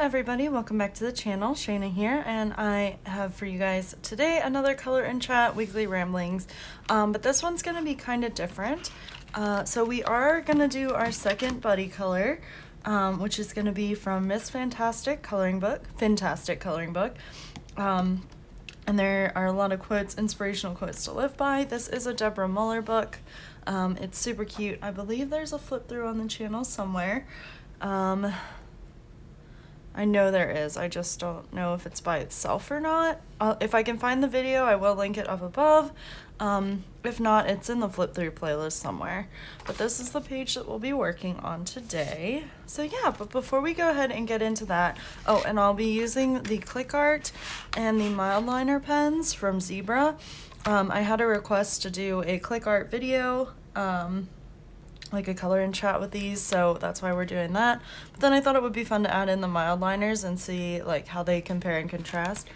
everybody, welcome back to the channel. Shayna here, and I have for you guys today another color and chat weekly ramblings, but this one's gonna be kind of different. So we are gonna do our second buddy color, which is gonna be from Miss Fintastic coloring book. And there are a lot of quotes, inspirational quotes to live by. This is a Deborah Muller book. It's super cute. I believe there's a flip through on the channel somewhere. I know there is, I just don't know if it's by itself or not. If I can find the video, I will link it up above. If not, it's in the flip through playlist somewhere. But this is the page that we'll be working on today. So yeah, but before we go ahead and get into that, oh, and I'll be using the click art and the mild liner pens from Zebra. I had a request to do a click art video, like a color and chat with these, so that's why we're doing that. But then I thought it would be fun to add in the mild liners and see like how they compare and contrast.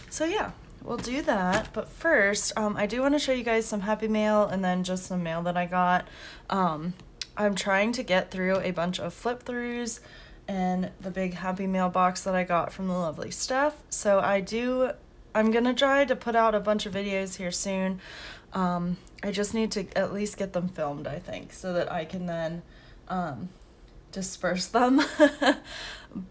So yeah, we'll do that. But first, I do want to show you guys some happy mail and then just some mail that I got. I'm trying to get through a bunch of flip throughs and the big happy mail box that I got from the lovely Steph. So I'm gonna try to put out a bunch of videos here soon. I just need to at least get them filmed, I think, so that I can then disperse them.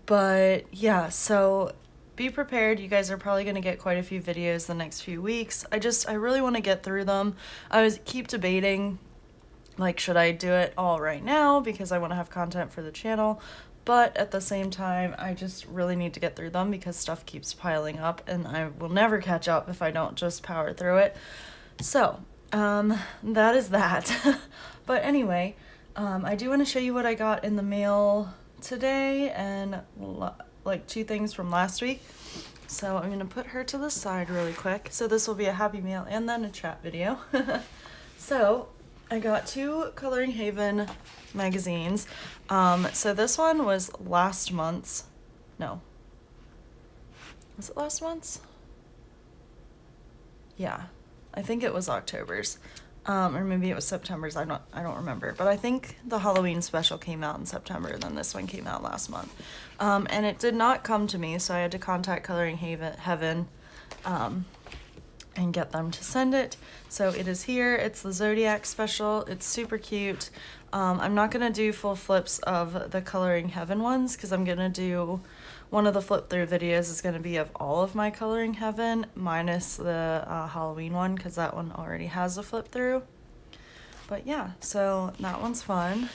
But yeah, so be prepared. You guys are probably going to get quite a few videos the next few weeks. I really want to get through them. I keep debating, like, should I do it all right now because I want to have content for the channel? But at the same time, I just really need to get through them because stuff keeps piling up and I will never catch up if I don't just power through it. So that is that. But anyway, I do want to show you what I got in the mail today and like two things from last week. So I'm going to put her to the side really quick. So this will be a happy mail and then a chat video. So I got two Coloring Haven magazines. So this one was last month's. No. Was it last month's? Yeah. I think it was October's, or maybe it was September's. I don't remember. But I think the Halloween special came out in September, and then this one came out last month. And it did not come to me, so I had to contact Coloring Heaven, and get them to send it. So it is here. It's the Zodiac special. It's super cute. I'm not gonna do full flips of the Coloring Heaven ones because I'm gonna do one of the flip through videos is going to be of all of my Coloring Heaven minus the Halloween one because that one already has a flip through. But yeah, so that one's fun.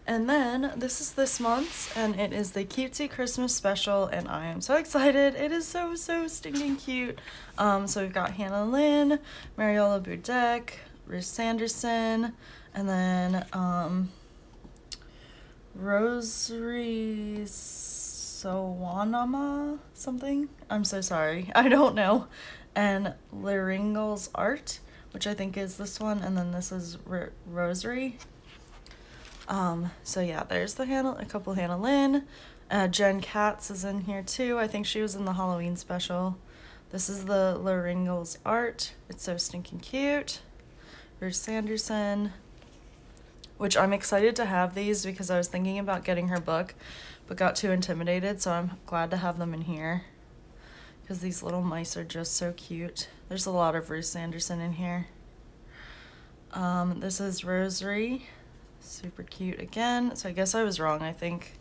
And then this is this month's and it is the Cutesy Christmas special and I am so excited. It is so stinking cute. So we've got Hannah Lynn, Mariola Budek, Ruth Sanderson, and then Rosary Sowanama something. I'm so sorry. I don't know. And Laringal's Art, which I think is this one, and then this is Rosary. So yeah, there's a couple Hannah Lynn. Jen Katz is in here too. I think she was in the Halloween special. This is the Laringal's Art. It's so stinking cute. Ruth Sanderson, which I'm excited to have these because I was thinking about getting her book but got too intimidated, so I'm glad to have them in here because these little mice are just so cute. There's a lot of Ruth Sanderson in here. This is Rosary, super cute again. So I guess I was wrong, I think.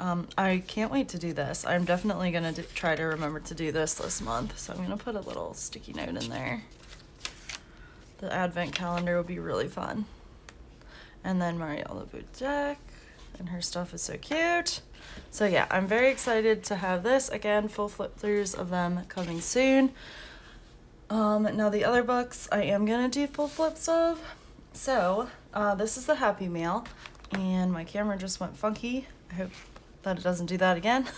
I can't wait to do this. I'm definitely gonna try to remember to do this month, so I'm gonna put a little sticky note in there. The advent calendar will be really fun. And then Mariola Budek, and her stuff is so cute. So yeah, I'm very excited to have this. Again, full flip throughs of them coming soon. Now the other books I am gonna do full flips of. So this is the Happy Mail, and my camera just went funky. I hope that it doesn't do that again.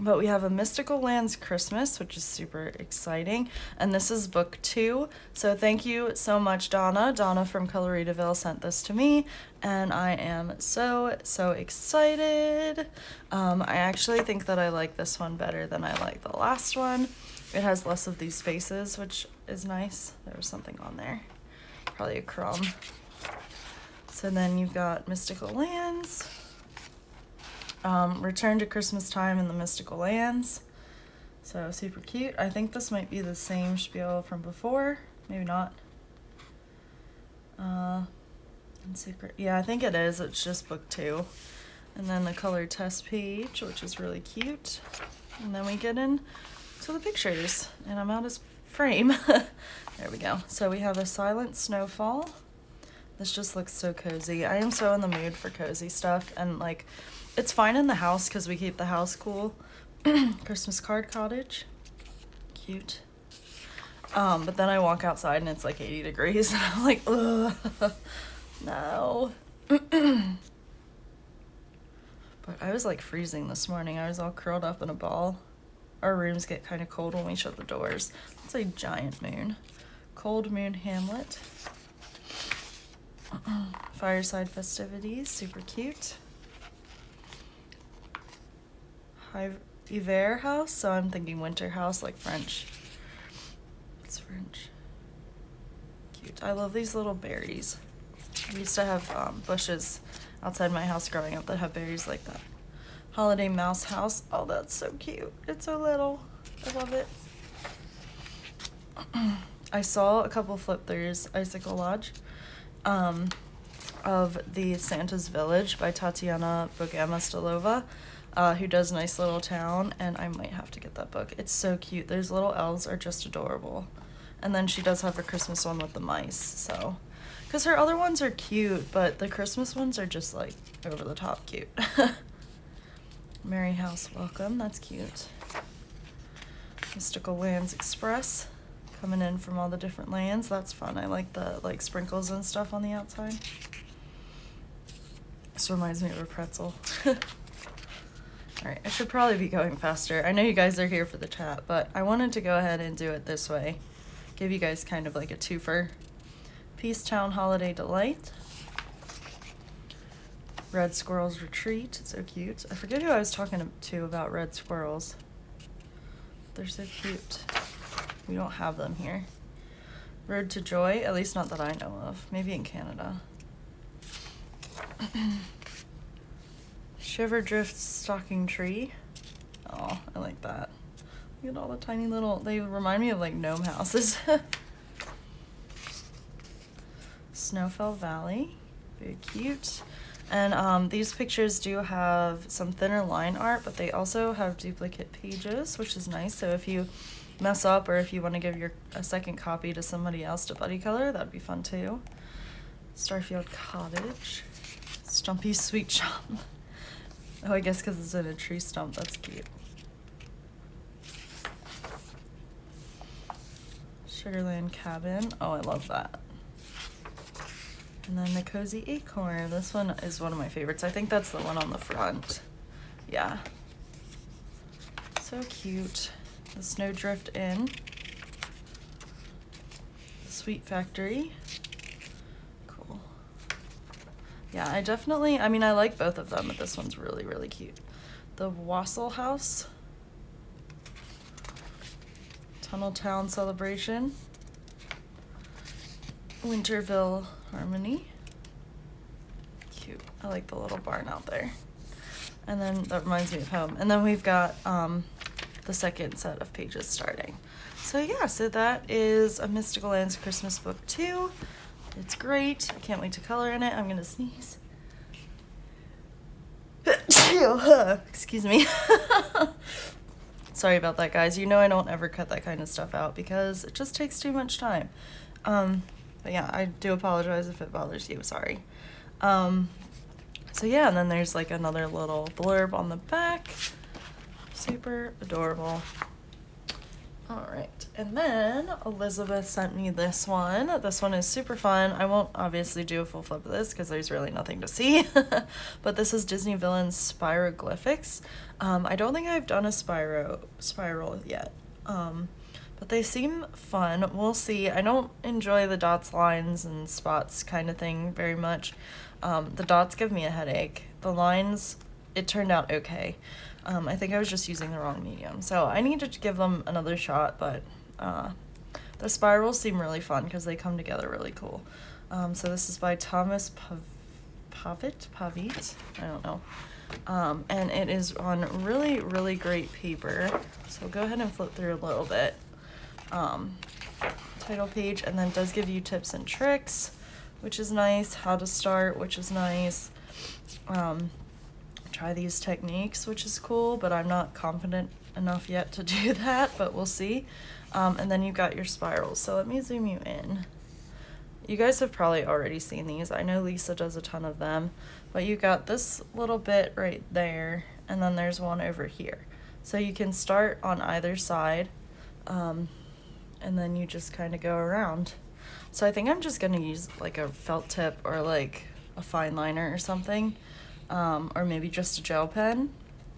But we have A Mystical Lands Christmas, which is super exciting. And this is book 2. So thank you so much, Donna. Donna from Coloritaville sent this to me. And I am so excited. I actually think that I like this one better than I like the last one. It has less of these faces, which is nice. There was something on there. Probably a crumb. So then you've got Mystical Lands. Return to Christmas Time in the Mystical Lands. So super cute. I think this might be the same spiel from before. Maybe not. And Secret. Yeah, I think it is. It's just book 2. And then the color test page, which is really cute. And then we get in to the pictures. And I'm out of frame. There we go. So we have a silent snowfall. This just looks so cozy. I am so in the mood for cozy stuff. And like, it's fine in the house because we keep the house cool. Christmas card cottage. Cute. But then I walk outside and it's like 80 degrees. And I'm like, ugh. No. But I was like freezing this morning. I was all curled up in a ball. Our rooms get kind of cold when we shut the doors. It's a giant moon. Cold Moon Hamlet. Fireside festivities. Super cute. Hiver house. So I'm thinking winter house, like French. It's French. Cute. I love these little berries. We used to have bushes outside my house growing up that have berries like that. Holiday mouse house. Oh, that's so cute. It's so little. I love it. I saw a couple flip-throughs, Icicle Lodge, of the Santa's Village by Tatiana Bogama-Stilova, who does Nice Little Town, and I might have to get that book. It's so cute. Those little elves are just adorable. And then she does have a Christmas one with the mice, so... Because her other ones are cute, but the Christmas ones are just, like, over-the-top cute. Merry House Welcome, that's cute. Mystical Lands Express, coming in from all the different lands. That's fun. I like the, like, sprinkles and stuff on the outside. This reminds me of a pretzel. Alright, I should probably be going faster. I know you guys are here for the chat, but I wanted to go ahead and do it this way. Give you guys kind of like a twofer. Peace Town Holiday Delight. Red Squirrels Retreat. So cute. I forget who I was talking to about red squirrels. They're so cute. We don't have them here. Road to Joy, at least not that I know of. Maybe in Canada. Shiver Drift Stocking Tree. Oh, I like that. Look at all the tiny little, they remind me of like gnome houses. Snowfell Valley, very cute. And these pictures do have some thinner line art, but they also have duplicate pages, which is nice. So if you mess up or if you want to give a second copy to somebody else to buddy color, that'd be fun too. Starfield Cottage. Stumpy's Sweet Shop. Oh, I guess because it's in a tree stump. That's cute. Sugarland Cabin. Oh, I love that. And then the Cozy Acorn. This one is one of my favorites. I think that's the one on the front. Yeah. So cute. The Snowdrift Inn. The Sweet Factory. Cool. Yeah, I mean, I like both of them, but this one's really, really cute. The Wassel House. Tunnel Town Celebration. Winterville Harmony. Cute. I like the little barn out there. And then that reminds me of home. And then we've got the second set of pages starting. So yeah, so that is a Mystical Lands Christmas book 2. It's great. I can't wait to color in it. I'm gonna sneeze. Excuse me. Sorry about that, guys. You know I don't ever cut that kind of stuff out because it just takes too much time. But yeah, I do apologize if it bothers you. Sorry. So yeah, and then there's like another little blurb on the back. Super adorable. All right, and then Elizabeth sent me this one. This one is super fun. I won't obviously do a full flip of this because there's really nothing to see. But this is Disney Villains Spiroglyphics. I don't think I've done a spiral yet. But they seem fun. We'll see. I don't enjoy the dots, lines, and spots kind of thing very much. The dots give me a headache. The lines, it turned out okay. I think I was just using the wrong medium. So I need to give them another shot, but the spirals seem really fun because they come together really cool. So this is by Thomas Pavitt? I don't know. and it is on really, really great paper. So go ahead and flip through a little bit. Title page, and then does give you tips and tricks, which is nice, how to start, which is nice. Try these techniques, which is cool, but I'm not confident enough yet to do that, but we'll see. And then you've got your spirals. So let me zoom you in. You guys have probably already seen these. I know Lisa does a ton of them, but you got this little bit right there, and then there's one over here. So you can start on either side, and then you just kind of go around. So I think I'm just gonna use like a felt tip or like a fine liner or something, or maybe just a gel pen,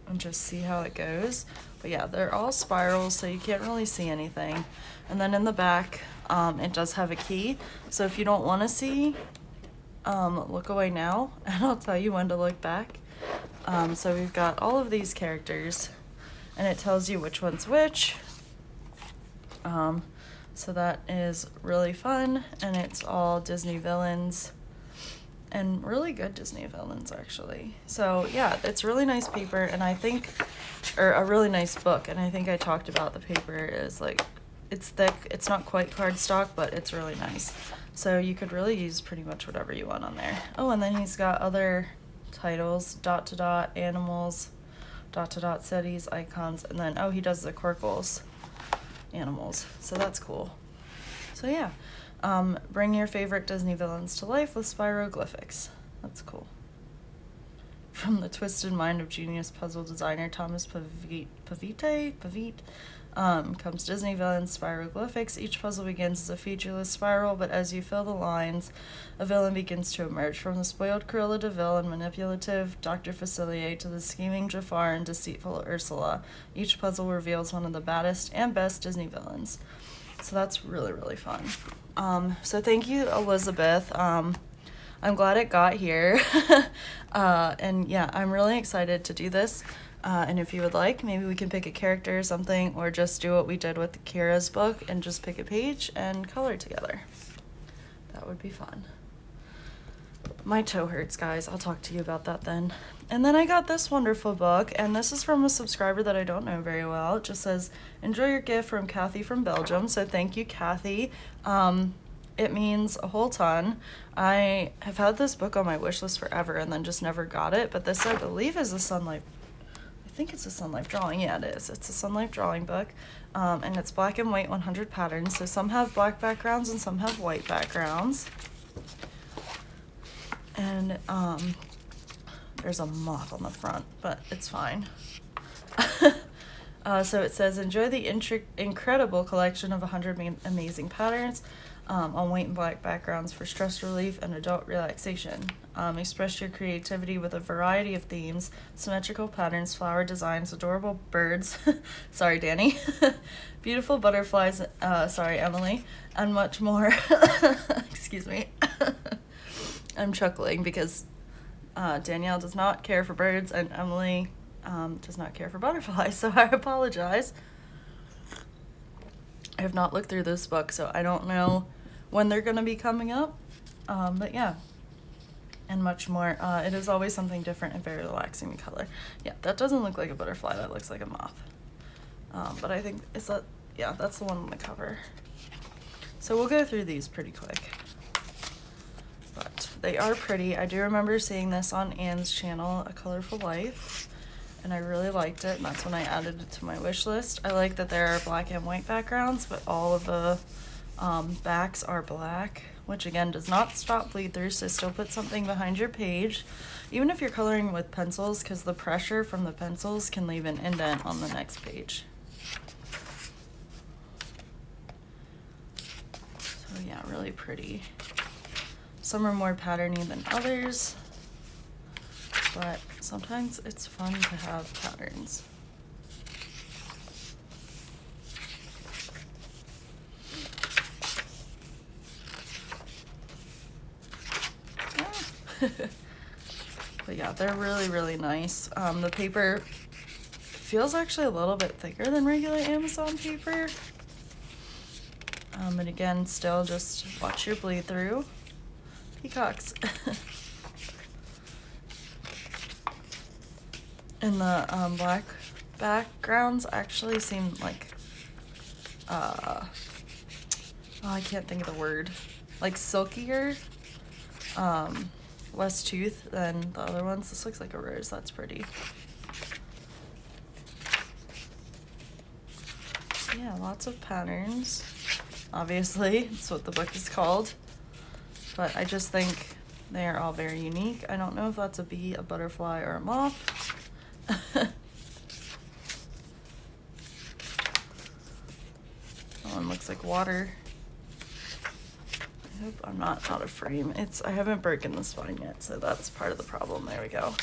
and just see how it goes. But yeah, they're all spirals, so you can't really see anything. And then in the back, it does have a key. So if you don't want to see, look away now, and I'll tell you when to look back. So we've got all of these characters, and it tells you which one's which. So that is really fun, and it's all Disney villains, and really good Disney villains, actually. So yeah, it's really nice paper, and I think, or a really nice book, and I think I talked about the paper is like, it's thick, it's not quite cardstock, but it's really nice. So you could really use pretty much whatever you want on there. Oh, and then he's got other titles, dot to dot, animals, dot to dot, cities, icons, and then, oh, he does the Quirkles animals, so that's cool. So yeah, bring your favorite Disney villains to life with spiroglyphics. That's cool. From the twisted mind of genius puzzle designer Thomas Pavite, comes Disney villains spiroglyphics. Each puzzle begins as a featureless spiral, but as you fill the lines, a villain begins to emerge. From the spoiled Cruella de Vil and manipulative Dr. Facilier to the scheming Jafar and deceitful Ursula, each puzzle reveals one of the baddest and best Disney villains. So that's really, really fun. So thank you, Elizabeth. I'm glad it got here. And yeah, I'm really excited to do this. And if you would like, maybe we can pick a character or something, or just do what we did with Kira's book and just pick a page and color together. That would be fun. My toe hurts, guys. I'll talk to you about that then. And then I got this wonderful book, and this is from a subscriber that I don't know very well. It just says, enjoy your gift from Kathy from Belgium. So thank you, Kathy. It means a whole ton. I have had this book on my wish list forever and then just never got it, but this, I believe, is a Sun Life, I think it's a Sun Life drawing. Yeah, it is. It's a Sun Life drawing book, and it's black and white 100 patterns. So some have black backgrounds and some have white backgrounds. And there's a moth on the front, but it's fine. So it says, enjoy the incredible collection of 100 amazing patterns on white and black backgrounds for stress relief and adult relaxation. Express your creativity with a variety of themes, symmetrical patterns, flower designs, adorable birds, sorry, Danny, beautiful butterflies, sorry, Emily, and much more. Excuse me. I'm chuckling because Danielle does not care for birds and Emily does not care for butterflies, so I apologize. I have not looked through this book, so I don't know when they're going to be coming up, but yeah, and much more. It is always something different and very relaxing in color. Yeah, that doesn't look like a butterfly, that looks like a moth, but I think, is that, yeah, that's the one on the cover. So we'll go through these pretty quick, but they are pretty. I do remember seeing this on Anne's channel, A Colorful Life, and I really liked it, and that's when I added it to my wish list. I like that there are black and white backgrounds, but all of the backs are black, which again does not stop bleed through, so still put something behind your page, even if you're coloring with pencils, because the pressure from the pencils can leave an indent on the next page. So yeah, really pretty. Some are more patterny than others, but sometimes it's fun to have patterns. But yeah, they're really, really nice. The paper feels actually a little bit thicker than regular Amazon paper. And again, still just watch your bleed through. Peacocks. And the black backgrounds actually seem like, oh, I can't think of the word, like silkier, less tooth than the other ones. This looks like a rose. That's pretty. Yeah, lots of patterns. Obviously, that's what the book is called. But I just think they are all very unique. I don't know if that's a bee, a butterfly, or a moth. That one looks like water. I hope I'm not out of frame. I haven't broken the spine yet, so that's part of the problem. There we go.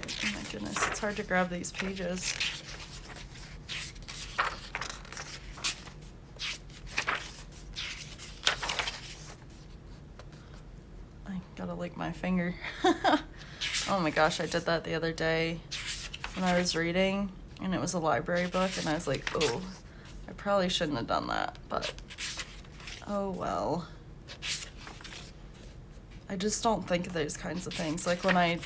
Oh my goodness, it's hard to grab these pages. Gotta lick my finger. Oh my gosh, I did that the other day when I was reading, and it was a library book, and I was like, oh, I probably shouldn't have done that, but oh well. I just don't think of those kinds of things. Like when I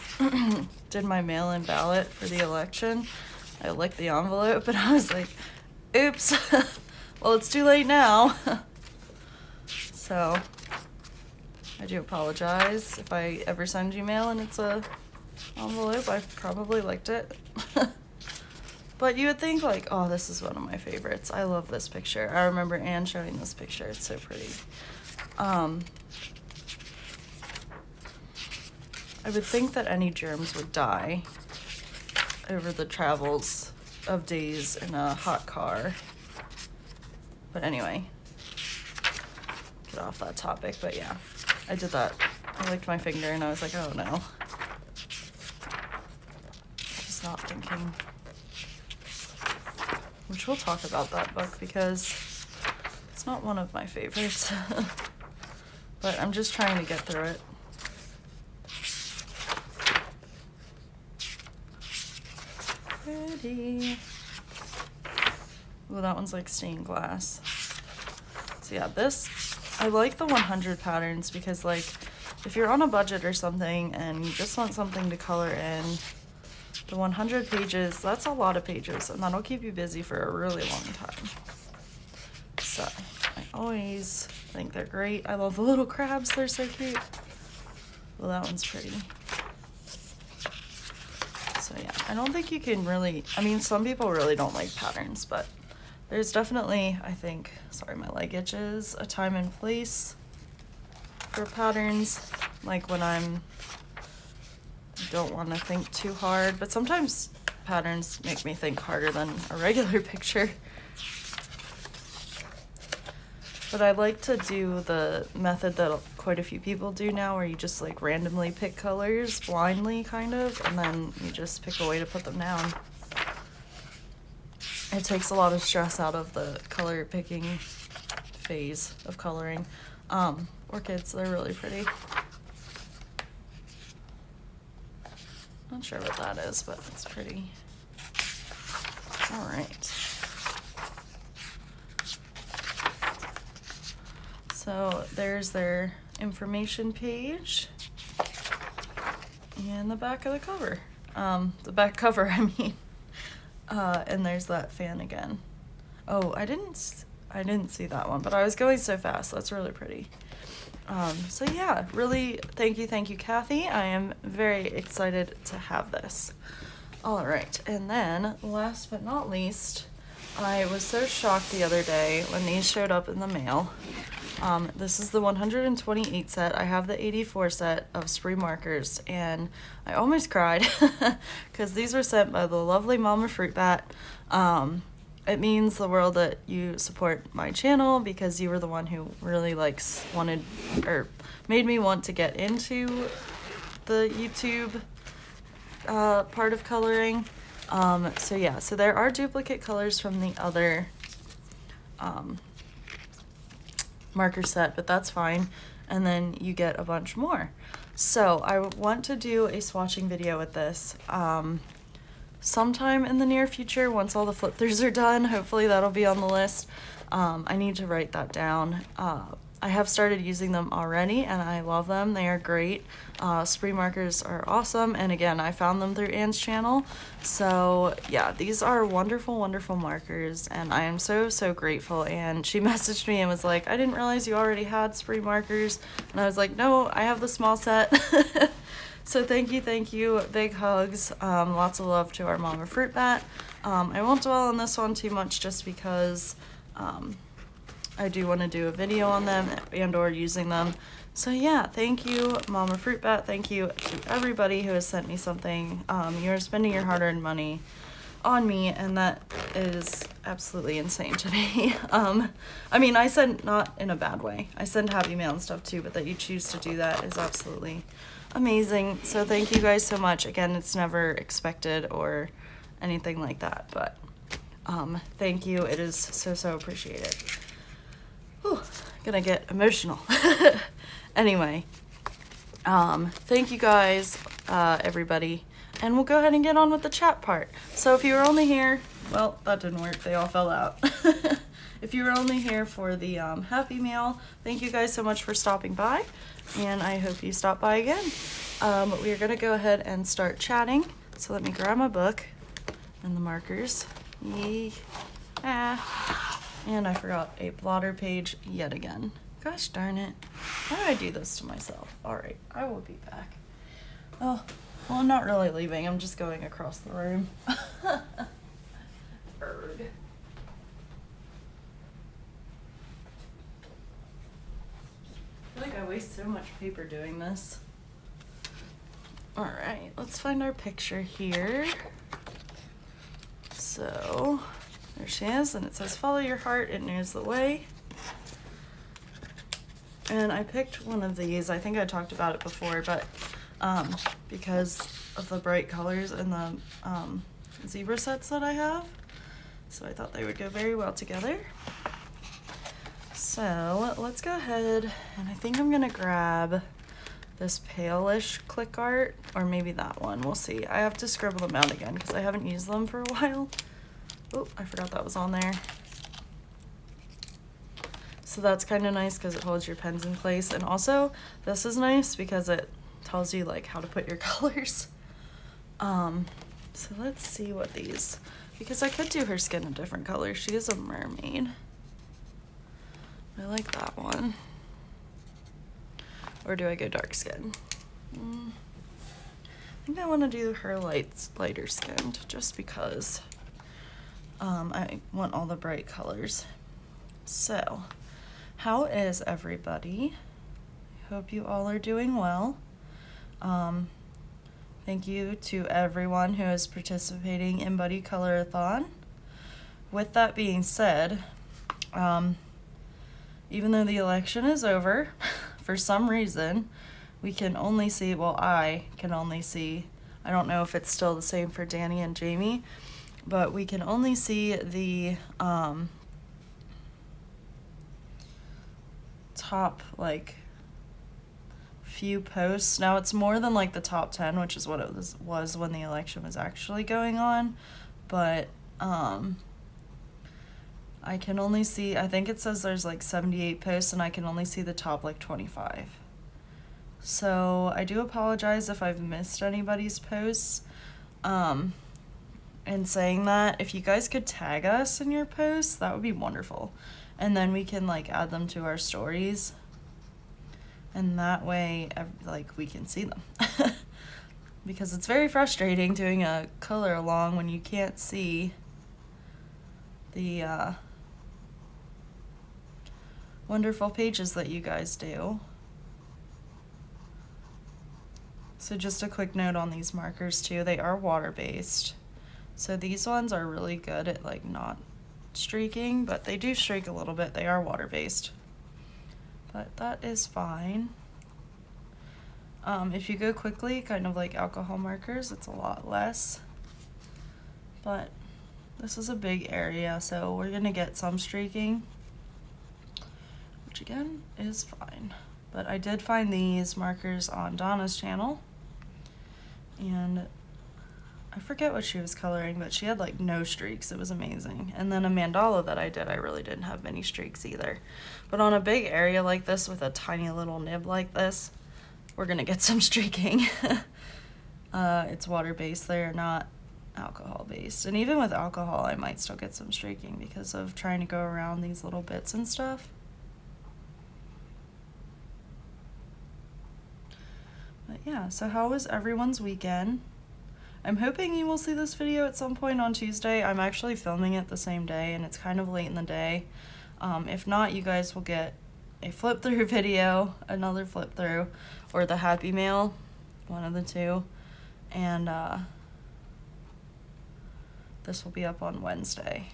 did my mail-in ballot for the election, I licked the envelope, and I was like, oops, well, it's too late now. So I do apologize if I ever send you mail and it's a envelope. I've probably licked it. But you would think like, oh, this is one of my favorites. I love this picture. I remember Anne showing this picture. It's so pretty. I would think that any germs would die over the travels of days in a hot car. But anyway, get off that topic. But yeah, I did that. I licked my finger and I was like, oh no. Just not thinking. Which we'll talk about that book because it's not one of my favorites. But I'm just trying to get through it. Pretty. Ooh, that one's like stained glass. So yeah, this, I like the 100 patterns because like if you're on a budget or something and you just want something to color in, the 100 pages, that's a lot of pages, and that'll keep you busy for a really long time. So I always think they're great. I love the little crabs, they're so cute. Well, that one's pretty. So yeah, I don't think you can really, I mean, some people really don't like patterns, but there's definitely, I think, sorry, my leg itches, a time and place for patterns, like when don't want to think too hard, but sometimes patterns make me think harder than a regular picture. But I like to do the method that quite a few people do now, where you just like randomly pick colors blindly kind of, and then you just pick a way to put them down. It takes a lot of stress out of the color picking phase of coloring. Orchids, they're really pretty. Not sure what that is, but it's pretty. All right. So there's their information page and the back of the cover. The back cover, I mean. And there's that fan again. Oh, I didn't see that one, but I was going so fast. That's really pretty. So yeah, really, thank you, Kathy. I am very excited to have this. All right, and then last but not least, I was so shocked the other day when these showed up in the mail. This is the 128 set. I have the 84 set of spree markers, and I almost cried because these were sent by the lovely Mama Fruit Bat. It means the world that you support my channel because you were the one who really made me want to get into the YouTube part of coloring. So yeah, so there are duplicate colors from the other marker set, but that's fine. And then you get a bunch more. So I want to do a swatching video with this. sometime in the near future, once all the flip throughs are done. Hopefully that'll be on the list. I need to write that down. I have started using them already and I love them. They are great. Spree markers are awesome, and again, I found them through Anne's channel. So yeah, these are wonderful, wonderful markers, and I am so, so grateful. And she messaged me and was like, I didn't realize you already had spree markers. And I was like, no, I have the small set. So thank you, big hugs, lots of love to our Mama Fruit Bat. I won't dwell on this one too much just because I do want to do a video on them and or using them. So yeah, thank you, Mama Fruit Bat. Thank you to everybody who has sent me something. You're spending your hard-earned money on me, and that is absolutely insane to me. I mean, I send not in a bad way. I send happy mail and stuff too, but that you choose to do that is absolutely amazing. So thank you guys so much. Again, it's never expected or anything like that, but thank you. It is so, so appreciated. Whew, gonna get emotional. Anyway, thank you guys, everybody, and we'll go ahead and get on with the chat part. So if you were only here, well, that didn't work, they all fell out. If you were only here for the Happy Meal, thank you guys so much for stopping by, and I hope you stop by again. We are gonna go ahead and start chatting, so let me grab my book and the markers. And I forgot a blotter page yet again. Gosh darn it. Why did I do this to myself? Alright, I will be back. Oh, well, I'm not really leaving. I'm just going across the room. Bird. I feel like I waste so much paper doing this. Alright, let's find our picture here. So, there she is, and it says follow your heart, it knows the way. And I picked one of these. I think I talked about it before, but because of the bright colors and the zebra sets that I have, so I thought they would go very well together. So let's go ahead, and I think I'm gonna grab this palish click art, or maybe that one, we'll see. I have to scribble them out again because I haven't used them for a while. Oh, I forgot that was on there. So that's kind of nice because it holds your pens in place. And also, this is nice because it tells you like how to put your colors. So let's see what these, because I could do her skin a different color. She is a mermaid. I like that one. Or do I go dark skin? I think I want to do her lighter skinned just because I want all the bright colors. So, how is everybody? Hope you all are doing well. Thank you to everyone who is participating in buddycolorathon. With that being said, even though the election is over, for some reason, we can only see, well, I can only see, I don't know if it's still the same for Danny and Jamie, but we can only see the top, like, few posts. Now, it's more than, like, the top 10, which is what it was when the election was actually going on, but I can only see, I think it says there's like 78 posts, and I can only see the top like 25. So I do apologize if I've missed anybody's posts. And saying that, if you guys could tag us in your posts, that would be wonderful. And then we can like add them to our stories. And that way, like, we can see them. Because it's very frustrating doing a color along when you can't see the wonderful pages that you guys do. So just a quick note on these markers too, they are water-based. So these ones are really good at like not streaking, but they do streak a little bit. They are water-based, but that is fine. If you go quickly, kind of like alcohol markers, it's a lot less, but this is a big area, so we're gonna get some streaking, which again is fine. But I did find these markers on Donna's channel, and I forget what she was coloring, but she had like no streaks. It was amazing. And then a mandala that I did, I really didn't have many streaks either. But on a big area like this with a tiny little nib like this, we're gonna get some streaking. It's water-based, they're not alcohol-based. And even with alcohol, I might still get some streaking because of trying to go around these little bits and stuff. But yeah, so how was everyone's weekend? I'm hoping you will see this video at some point on Tuesday. I'm actually filming it the same day, and it's kind of late in the day. If not, you guys will get a flip through video, another flip through, or the Happy Mail, one of the two. And this will be up on Wednesday.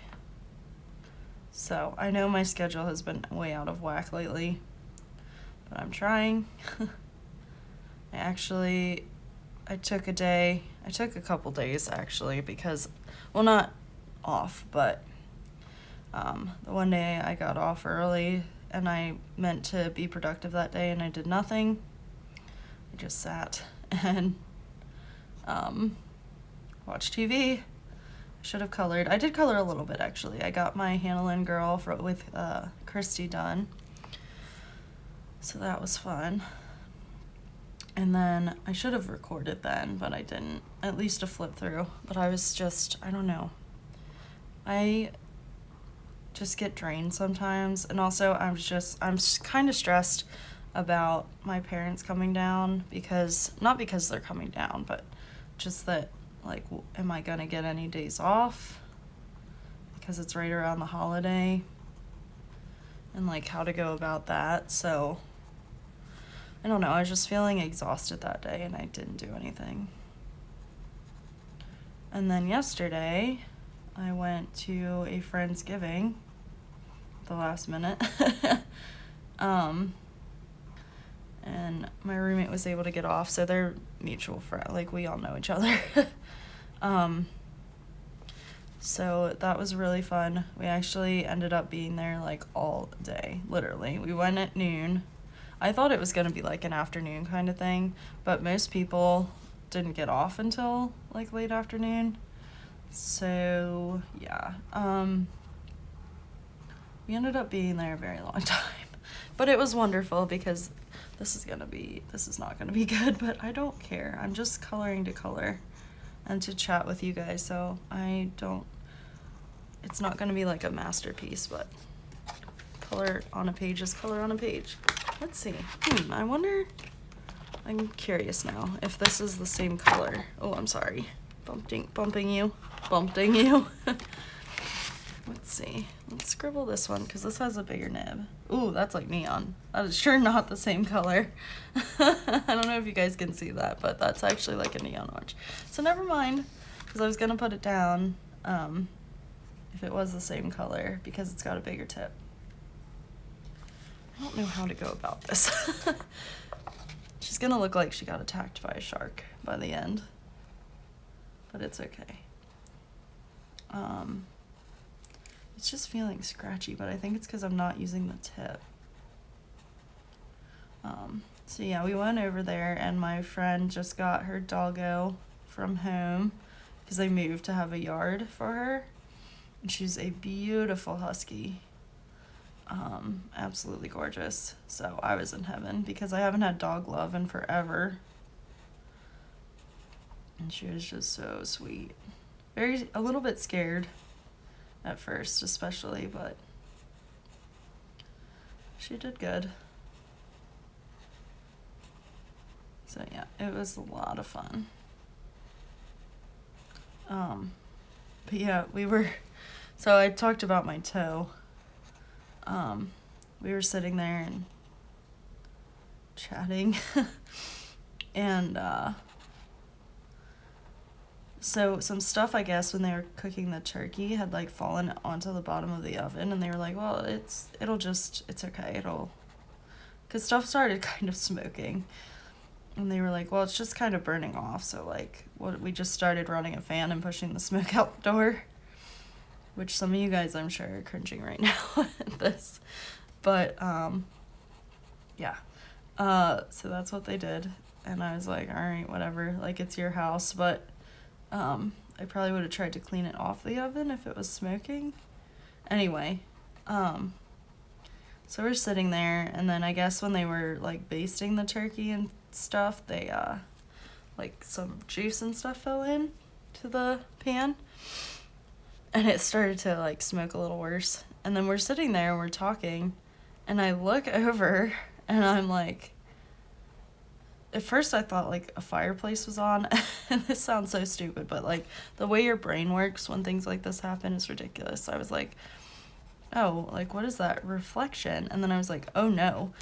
So I know my schedule has been way out of whack lately, but I'm trying. I took a couple days actually, because, well, not off, but the one day I got off early and I meant to be productive that day and I did nothing. I just sat and watched TV. I should have colored. I did color a little bit actually. I got my Hannah Lynn Girl with Christy done, so that was fun. And then I should have recorded then, but I didn't. At least a flip through. But I was just, I don't know. I just get drained sometimes. And also I'm kind of stressed about my parents coming down, because, not because they're coming down, but just that, like, am I gonna get any days off? Because it's right around the holiday. And like how to go about that, so I don't know, I was just feeling exhausted that day and I didn't do anything. And then yesterday, I went to a Friendsgiving at the last minute. And my roommate was able to get off, so they're mutual friends, like we all know each other. So that was really fun. We actually ended up being there like all day, literally. We went at noon. I thought it was going to be like an afternoon kind of thing, but most people didn't get off until like late afternoon. So yeah, we ended up being there a very long time, but it was wonderful because this is not gonna be good, but I don't care. I'm just coloring to color and to chat with you guys, so it's not gonna be like a masterpiece, but color on a page is color on a page. Let's see. I wonder, I'm curious now if this is the same color. Oh, I'm sorry. Bumping you. Let's see. Let's scribble this one because this has a bigger nib. Ooh, that's like neon. That is sure not the same color. I don't know if you guys can see that, but that's actually like a neon orange. So never mind, because I was gonna put it down if it was the same color because it's got a bigger tip. I don't know how to go about this. She's gonna look like she got attacked by a shark by the end, but it's okay. It's just feeling scratchy, but I think it's because I'm not using the tip. So yeah, we went over there and my friend just got her doggo from home because they moved to have a yard for her. And she's a beautiful husky. Absolutely gorgeous. So I was in heaven because I haven't had dog love in forever. And she was just so sweet. A little bit scared at first, especially, but she did good. So yeah, it was a lot of fun. But yeah, so I talked about my toe. We were sitting there and chatting and so some stuff, I guess, when they were cooking the turkey had like fallen onto the bottom of the oven, and they were like, well, it's okay, because stuff started kind of smoking, and they were like, well, it's just kind of burning off, so like we just started running a fan and pushing the smoke out the door, which some of you guys I'm sure are cringing right now at this, but yeah, so that's what they did, and I was like, all right, whatever, like it's your house, but I probably would have tried to clean it off the oven if it was smoking. Anyway, so we're sitting there, and then I guess when they were like basting the turkey and stuff, they like some juice and stuff fell in to the pan, and it started to like smoke a little worse. And then we're sitting there and we're talking, and I look over and I'm like, at first I thought like a fireplace was on, and this sounds so stupid, but like the way your brain works when things like this happen is ridiculous. I was like, oh, like what is that reflection? And then I was like, oh no.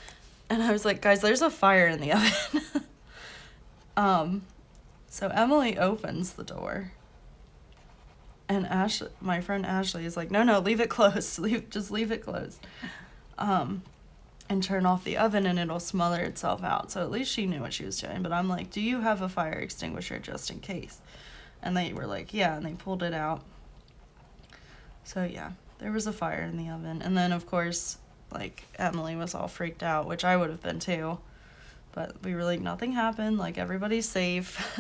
And I was like, guys, there's a fire in the oven. So Emily opens the door, and Ashley, my friend Ashley, is like, no, leave it closed. Just leave it closed. And turn off the oven and it'll smother itself out. So at least she knew what she was doing. But I'm like, do you have a fire extinguisher just in case? And they were like, yeah, and they pulled it out. So yeah, there was a fire in the oven. And then of course, like Emily was all freaked out, which I would have been too. But we were like, nothing happened, like everybody's safe.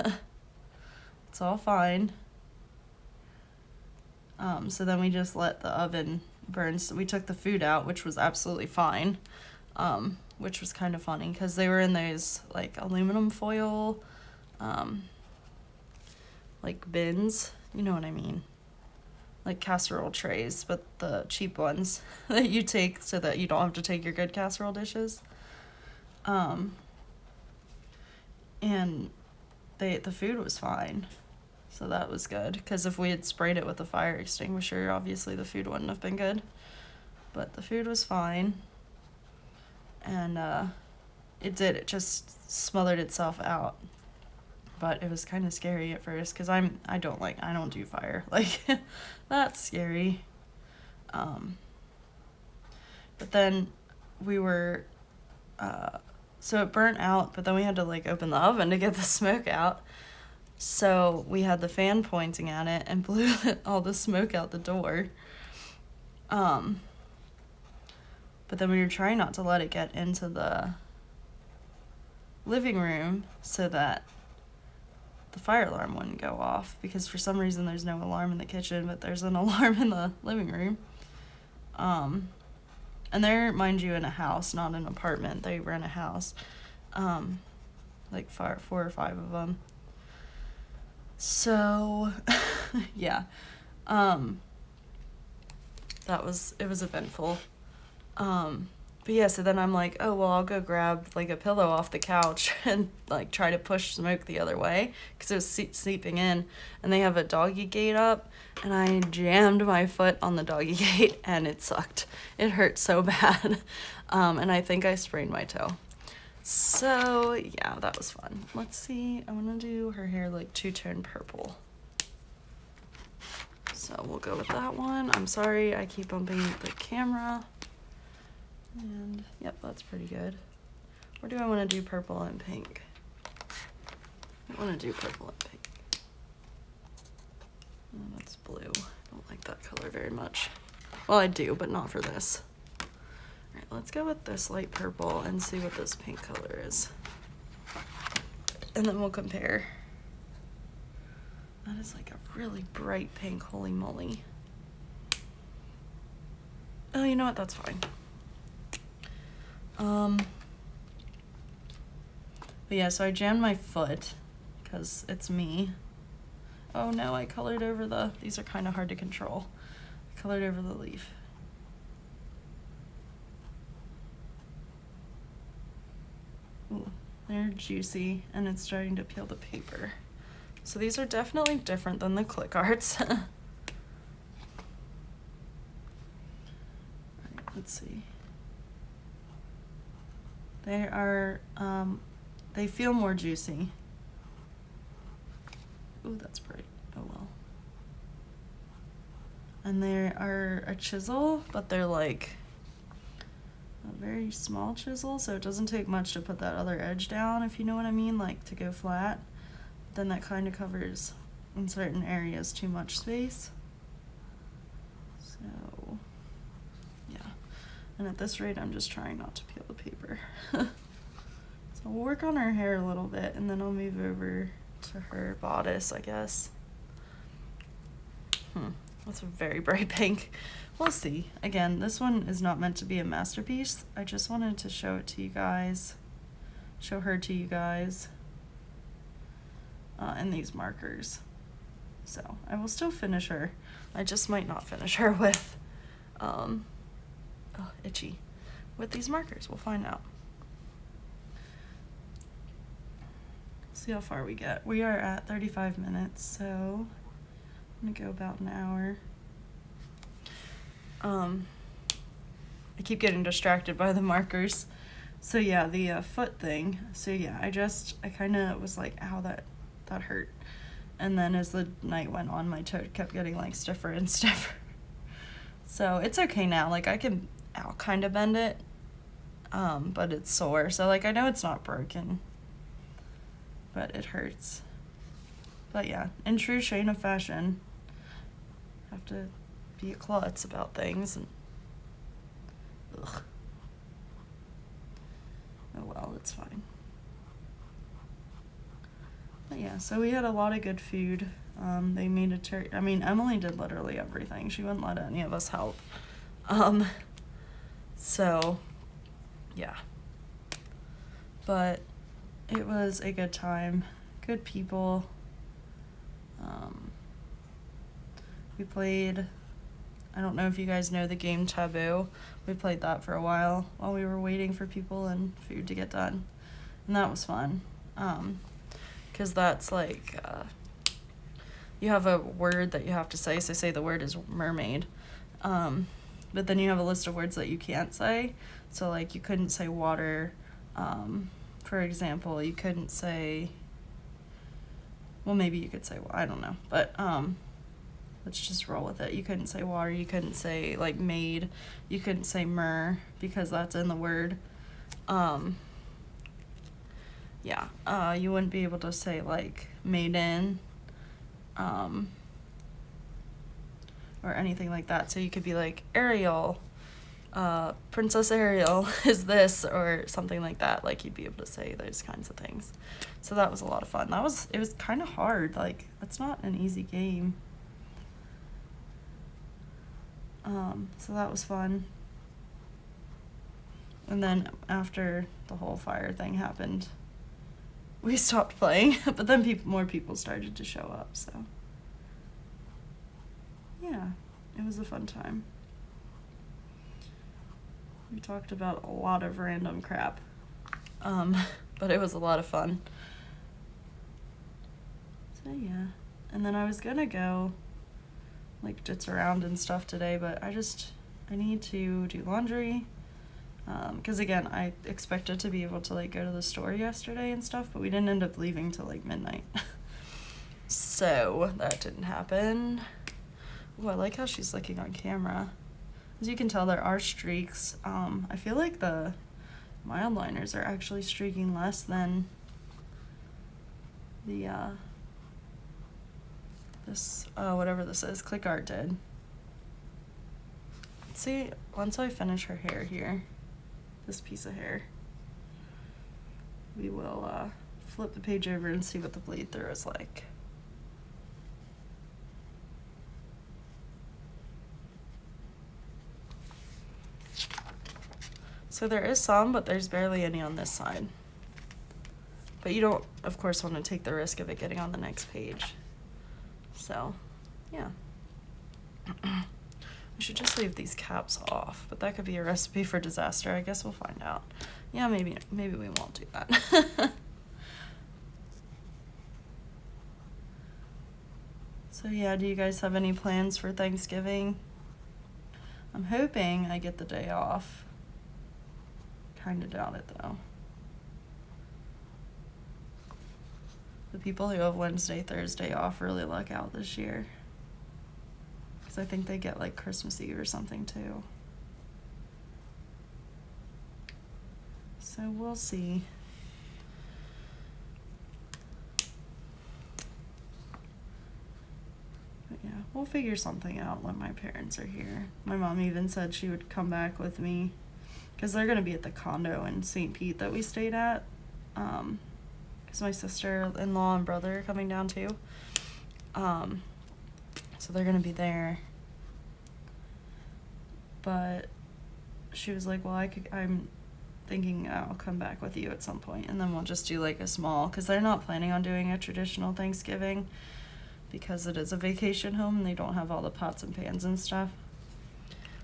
It's all fine. So then we just let the oven burn. So we took the food out, which was absolutely fine. Which was kind of funny because they were in those like aluminum foil like bins, you know what I mean, like casserole trays, but the cheap ones that you take so that you don't have to take your good casserole dishes. And the food was fine, so that was good, because if we had sprayed it with a fire extinguisher, obviously the food wouldn't have been good. But the food was fine. And it just smothered itself out. But it was kind of scary at first, because I don't do fire. Like, that's scary. But then we were, so it burnt out, but then we had to like open the oven to get the smoke out. So we had the fan pointing at it and blew all the smoke out the door. But then we were trying not to let it get into the living room so that the fire alarm wouldn't go off, because for some reason there's no alarm in the kitchen, but there's an alarm in the living room. And they're, mind you, in a house, not an apartment. They rent a house. Like 4 or 5 of them. So, yeah. It was eventful. But yeah, so then I'm like, oh, well, I'll go grab like a pillow off the couch and like try to push smoke the other way, because it was seeping in, and they have a doggy gate up, and I jammed my foot on the doggy gate and it sucked. It hurt so bad. And I think I sprained my toe. So yeah, that was fun. Let's see, I want to do her hair like two-tone purple. So we'll go with that one. I'm sorry, I keep bumping the camera. And yep, that's pretty good. Or do I want to do purple and pink? I want to do purple and pink. Oh, that's blue. I don't like that color very much. Well, I do, but not for this. Alright, let's go with this light purple and see what this pink color is. And then we'll compare. That is like a really bright pink, holy moly. Oh, you know what? That's fine. But yeah, so I jammed my foot because it's me. Oh no, I colored over these are kind of hard to control. I colored over the leaf. Ooh, they're juicy, and it's starting to peel the paper. So these are definitely different than the click arts. Alright, let's see. They are, they feel more juicy. Ooh, that's bright. Oh well. And they are a chisel, but they're like a very small chisel, so it doesn't take much to put that other edge down, if you know what I mean, like to go flat. Then that kind of covers, in certain areas, too much space. So, yeah. And at this rate, I'm just trying not to peel the paper. So we'll work on her hair a little bit, and then I'll move over to her bodice, I guess. That's a very bright pink. We'll see. Again, this one is not meant to be a masterpiece. I just wanted to show it to you guys. Show her to you guys. And these markers. So I will still finish her. I just might not finish her with, itchy. With these markers, we'll find out. See how far we get. We are at 35 minutes, so I'm gonna go about an hour. I keep getting distracted by the markers. So yeah, the foot thing. So yeah, I kind of was like, ow, that hurt. And then as the night went on, my toe kept getting like stiffer and stiffer. So it's okay now. Like I'll kind of bend it, but it's sore. So like I know it's not broken, but it hurts. But yeah, in true Shayna fashion, have to be a klutz about things. And ugh. Oh well, it's fine. But yeah, so we had a lot of good food. They made a turkey. I mean, Emily did literally everything. She wouldn't let any of us help. So yeah. But it was a good time. Good people. We played, I don't know if you guys know the game Taboo. We played that for a while we were waiting for people and food to get done. And that was fun. 'Cause that's like, you have a word that you have to say. So say the word is mermaid. But then you have a list of words that you can't say. So like you couldn't say water. For example, you couldn't say, well, maybe you could say, well, I don't know. But let's just roll with it. You couldn't say water. You couldn't say like maid. You couldn't say mer because that's in the word. Yeah, you wouldn't be able to say like maiden, or anything like that. So you could be like Ariel, Princess Ariel is this, or something like that. Like you'd be able to say those kinds of things. So that was a lot of fun. It was kind of hard. Like it's not an easy game. So that was fun. And then after the whole fire thing happened, we stopped playing, but then more people started to show up, so yeah, it was a fun time. We talked about a lot of random crap, but it was a lot of fun. So yeah, and then I was gonna go like ditz around and stuff today, but I need to do laundry. Because again, I expected to be able to like go to the store yesterday and stuff, but we didn't end up leaving till like midnight. So that didn't happen. Oh, I like how she's looking on camera. As you can tell, there are streaks. I feel like the mild liners are actually streaking less than the whatever this is, Click Art did. Let's see, once I finish her hair here, this piece of hair, we will flip the page over and see what the bleed through is like. So there is some, but there's barely any on this side. But you don't, of course, want to take the risk of it getting on the next page. So, yeah. We should just leave these caps off, but that could be a recipe for disaster. I guess we'll find out. Yeah, maybe we won't do that. So yeah, do you guys have any plans for Thanksgiving? I'm hoping I get the day off. Kinda doubt it though. The people who have Wednesday, Thursday off really luck out this year. Because I think they get like Christmas Eve or something too. So we'll see. But yeah, we'll figure something out when my parents are here. My mom even said she would come back with me because they're going to be at the condo in St. Pete that we stayed at. Because my sister-in-law and brother are coming down too. So they're gonna be there. But she was like, well, I'm thinking I'll come back with you at some point, and then we'll just do like a small, because they're not planning on doing a traditional Thanksgiving because it is a vacation home and they don't have all the pots and pans and stuff.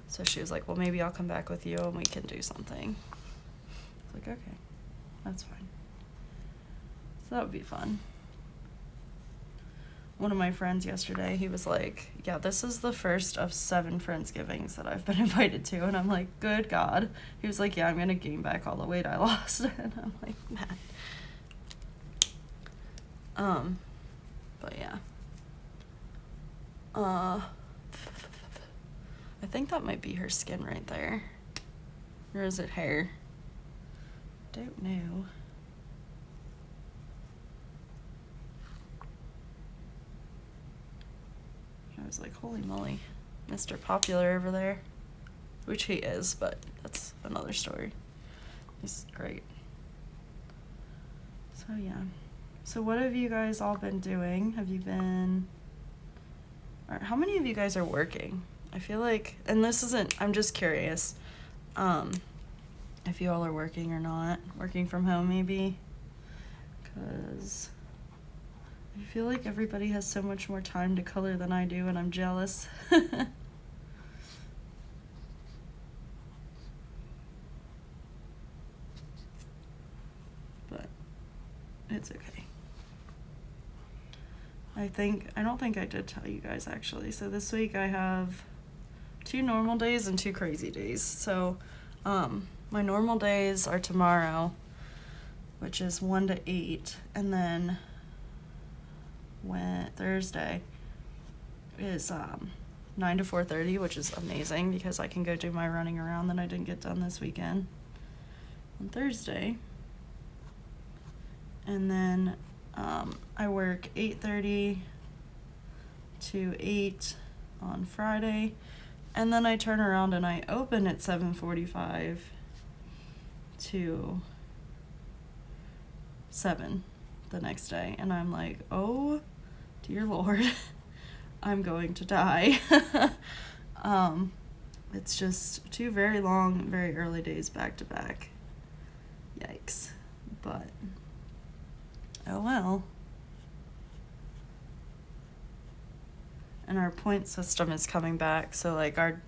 So she was like, well, maybe I'll come back with you and we can do something. I was like, okay, that's fine. So that would be fun. One of my friends yesterday, he was like, yeah, this is the first of 7 Friendsgivings that I've been invited to. And I'm like, good God. He was like, yeah, I'm going to gain back all the weight I lost. And I'm like, man. But yeah. I think that might be her skin right there. Or is it hair? Don't know. I was like, holy moly, Mr. Popular over there. Which he is, but that's another story. He's great. So yeah. So what have you guys all been doing? Have you been... Or how many of you guys are working? I feel like, and this isn't, I'm just curious, if you all are working or not. Working from home maybe? Because I feel like everybody has so much more time to color than I do, and I'm jealous. But it's okay. I don't think I did tell you guys actually. So this week I have 2 normal days and 2 crazy days. So my normal days are tomorrow, which is 1 to 8, and then Thursday is 9 to 4:30, which is amazing because I can go do my running around that I didn't get done this weekend on Thursday. And then I work 8:30 to 8 on Friday, and then I turn around and I open at 7:45 to 7 the next day, and I'm like, oh dear Lord, I'm going to die. It's just 2 very long, very early days back to back. Yikes. But oh well. And our point system is coming back, so like our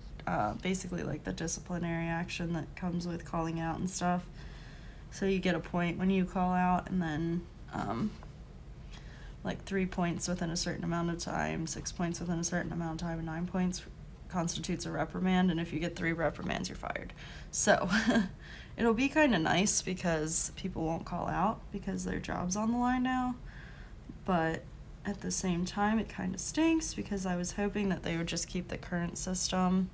basically like the disciplinary action that comes with calling out and stuff. So you get a point when you call out, and then like 3 points within a certain amount of time, 6 points within a certain amount of time, and 9 points constitutes a reprimand, and if you get 3 reprimands, you're fired. So it'll be kind of nice because people won't call out because their job's on the line now, but at the same time it kind of stinks because I was hoping that they would just keep the current system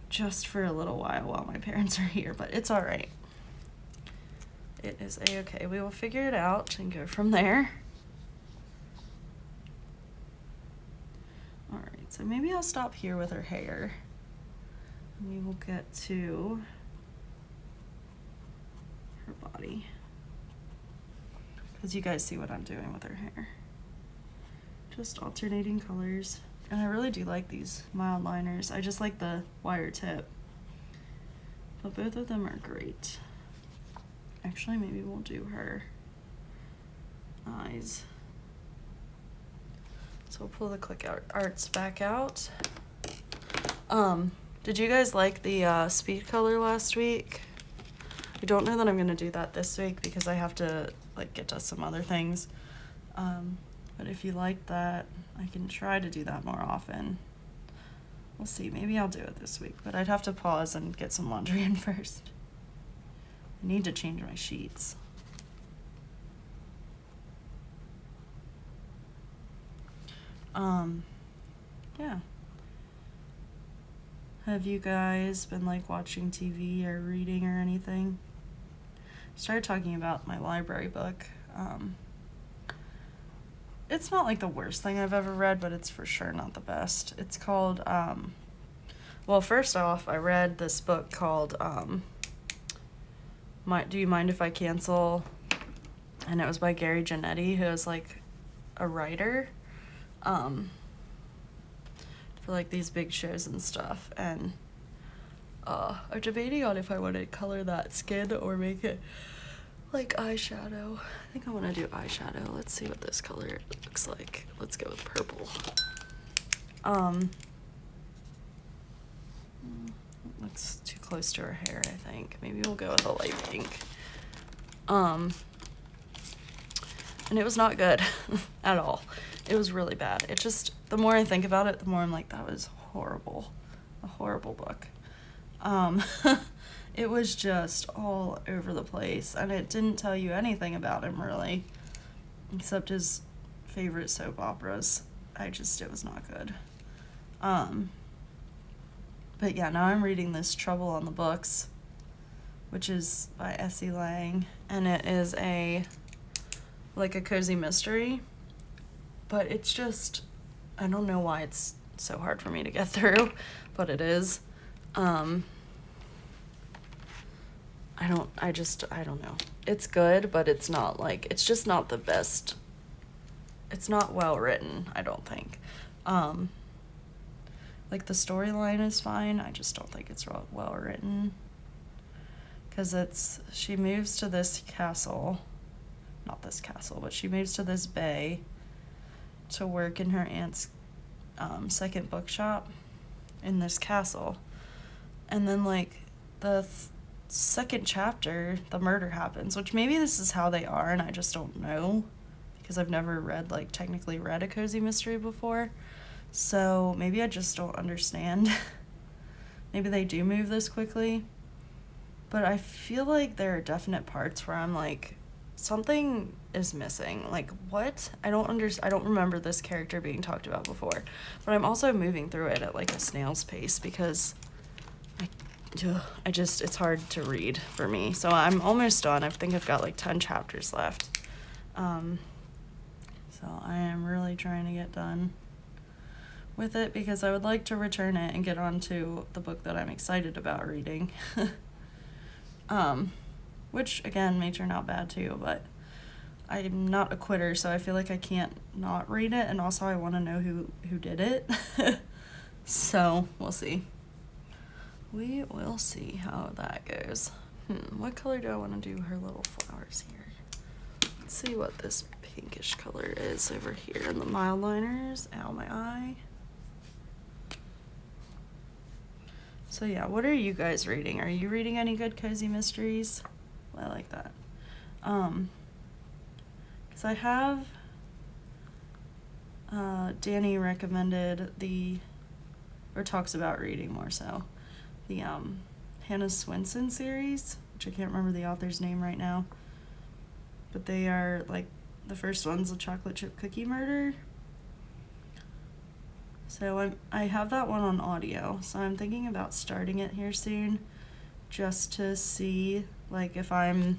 just for a little while my parents are here, but it's all right. It is a-okay. We will figure it out and go from there. All right, so maybe I'll stop here with her hair. And we will get to her body. Because you guys see what I'm doing with her hair. Just alternating colors. And I really do like these mild liners. I just like the wire tip. But both of them are great. Actually, maybe we'll do her eyes. So we'll pull the click arts back out. Did you guys like the speed color last week? I don't know that I'm gonna do that this week because I have to like get to some other things. But if you like that, I can try to do that more often. We'll see, maybe I'll do it this week, but I'd have to pause and get some laundry in first. I need to change my sheets. Yeah. Have you guys been like watching TV or reading or anything? I started talking about my library book. It's not like the worst thing I've ever read, but it's for sure not the best. It's called, well, first off, I read this book called, Do You Mind If I Cancel? And it was by Gary Janetti, who is like a writer. for like these big shows and stuff, and I'm debating on if I want to color that skin or make it like eyeshadow. I think I want to do eyeshadow. Let's see what this color looks like. Let's go with purple. Looks too close to her hair, I think. Maybe we'll go with a light pink. And it was not good at all. It was really bad. It just, the more I think about it, the more I'm like, that was horrible. A horrible book. It was just all over the place, and it didn't tell you anything about him, really, except his favorite soap operas. It was not good. But yeah, now I'm reading this Trouble on the Books, which is by S.E. Lang, and it is like a cozy mystery, but it's just, I don't know why it's so hard for me to get through, but it is. I don't know. It's good, but it's not like, it's just not the best. It's not well written, I don't think. Like the storyline is fine, I just don't think it's well written. Because she moves to this castle, not this castle, but she moves to this bay to work in her aunt's second bookshop in this castle. And then like the second chapter, the murder happens, which maybe this is how they are and I just don't know because I've never technically read a cozy mystery before. So maybe I just don't understand. Maybe they do move this quickly. But I feel like there are definite parts where I'm like, something is missing. Like, what? I don't remember this character being talked about before. But I'm also moving through it at like a snail's pace because it's hard to read for me. So I'm almost done. I think I've got like 10 chapters left. So I am really trying to get done with it because I would like to return it and get on to the book that I'm excited about reading. Which again may turn out bad too, but I'm not a quitter, so I feel like I can't not read it, and also I want to know who did it. So we'll see. We will see how that goes. What color do I want to do her little flowers here? Let's see what this pinkish color is over here in the mild liners. Ow, my eye. So yeah, what are you guys reading? Are you reading any good cozy mysteries? I like that. Because I have Danny recommended talks about reading more so, the Hannah Swenson series, which I can't remember the author's name right now. But they are like, the first one's a chocolate chip cookie murder. So I have that one on audio, so I'm thinking about starting it here soon just to see like if I'm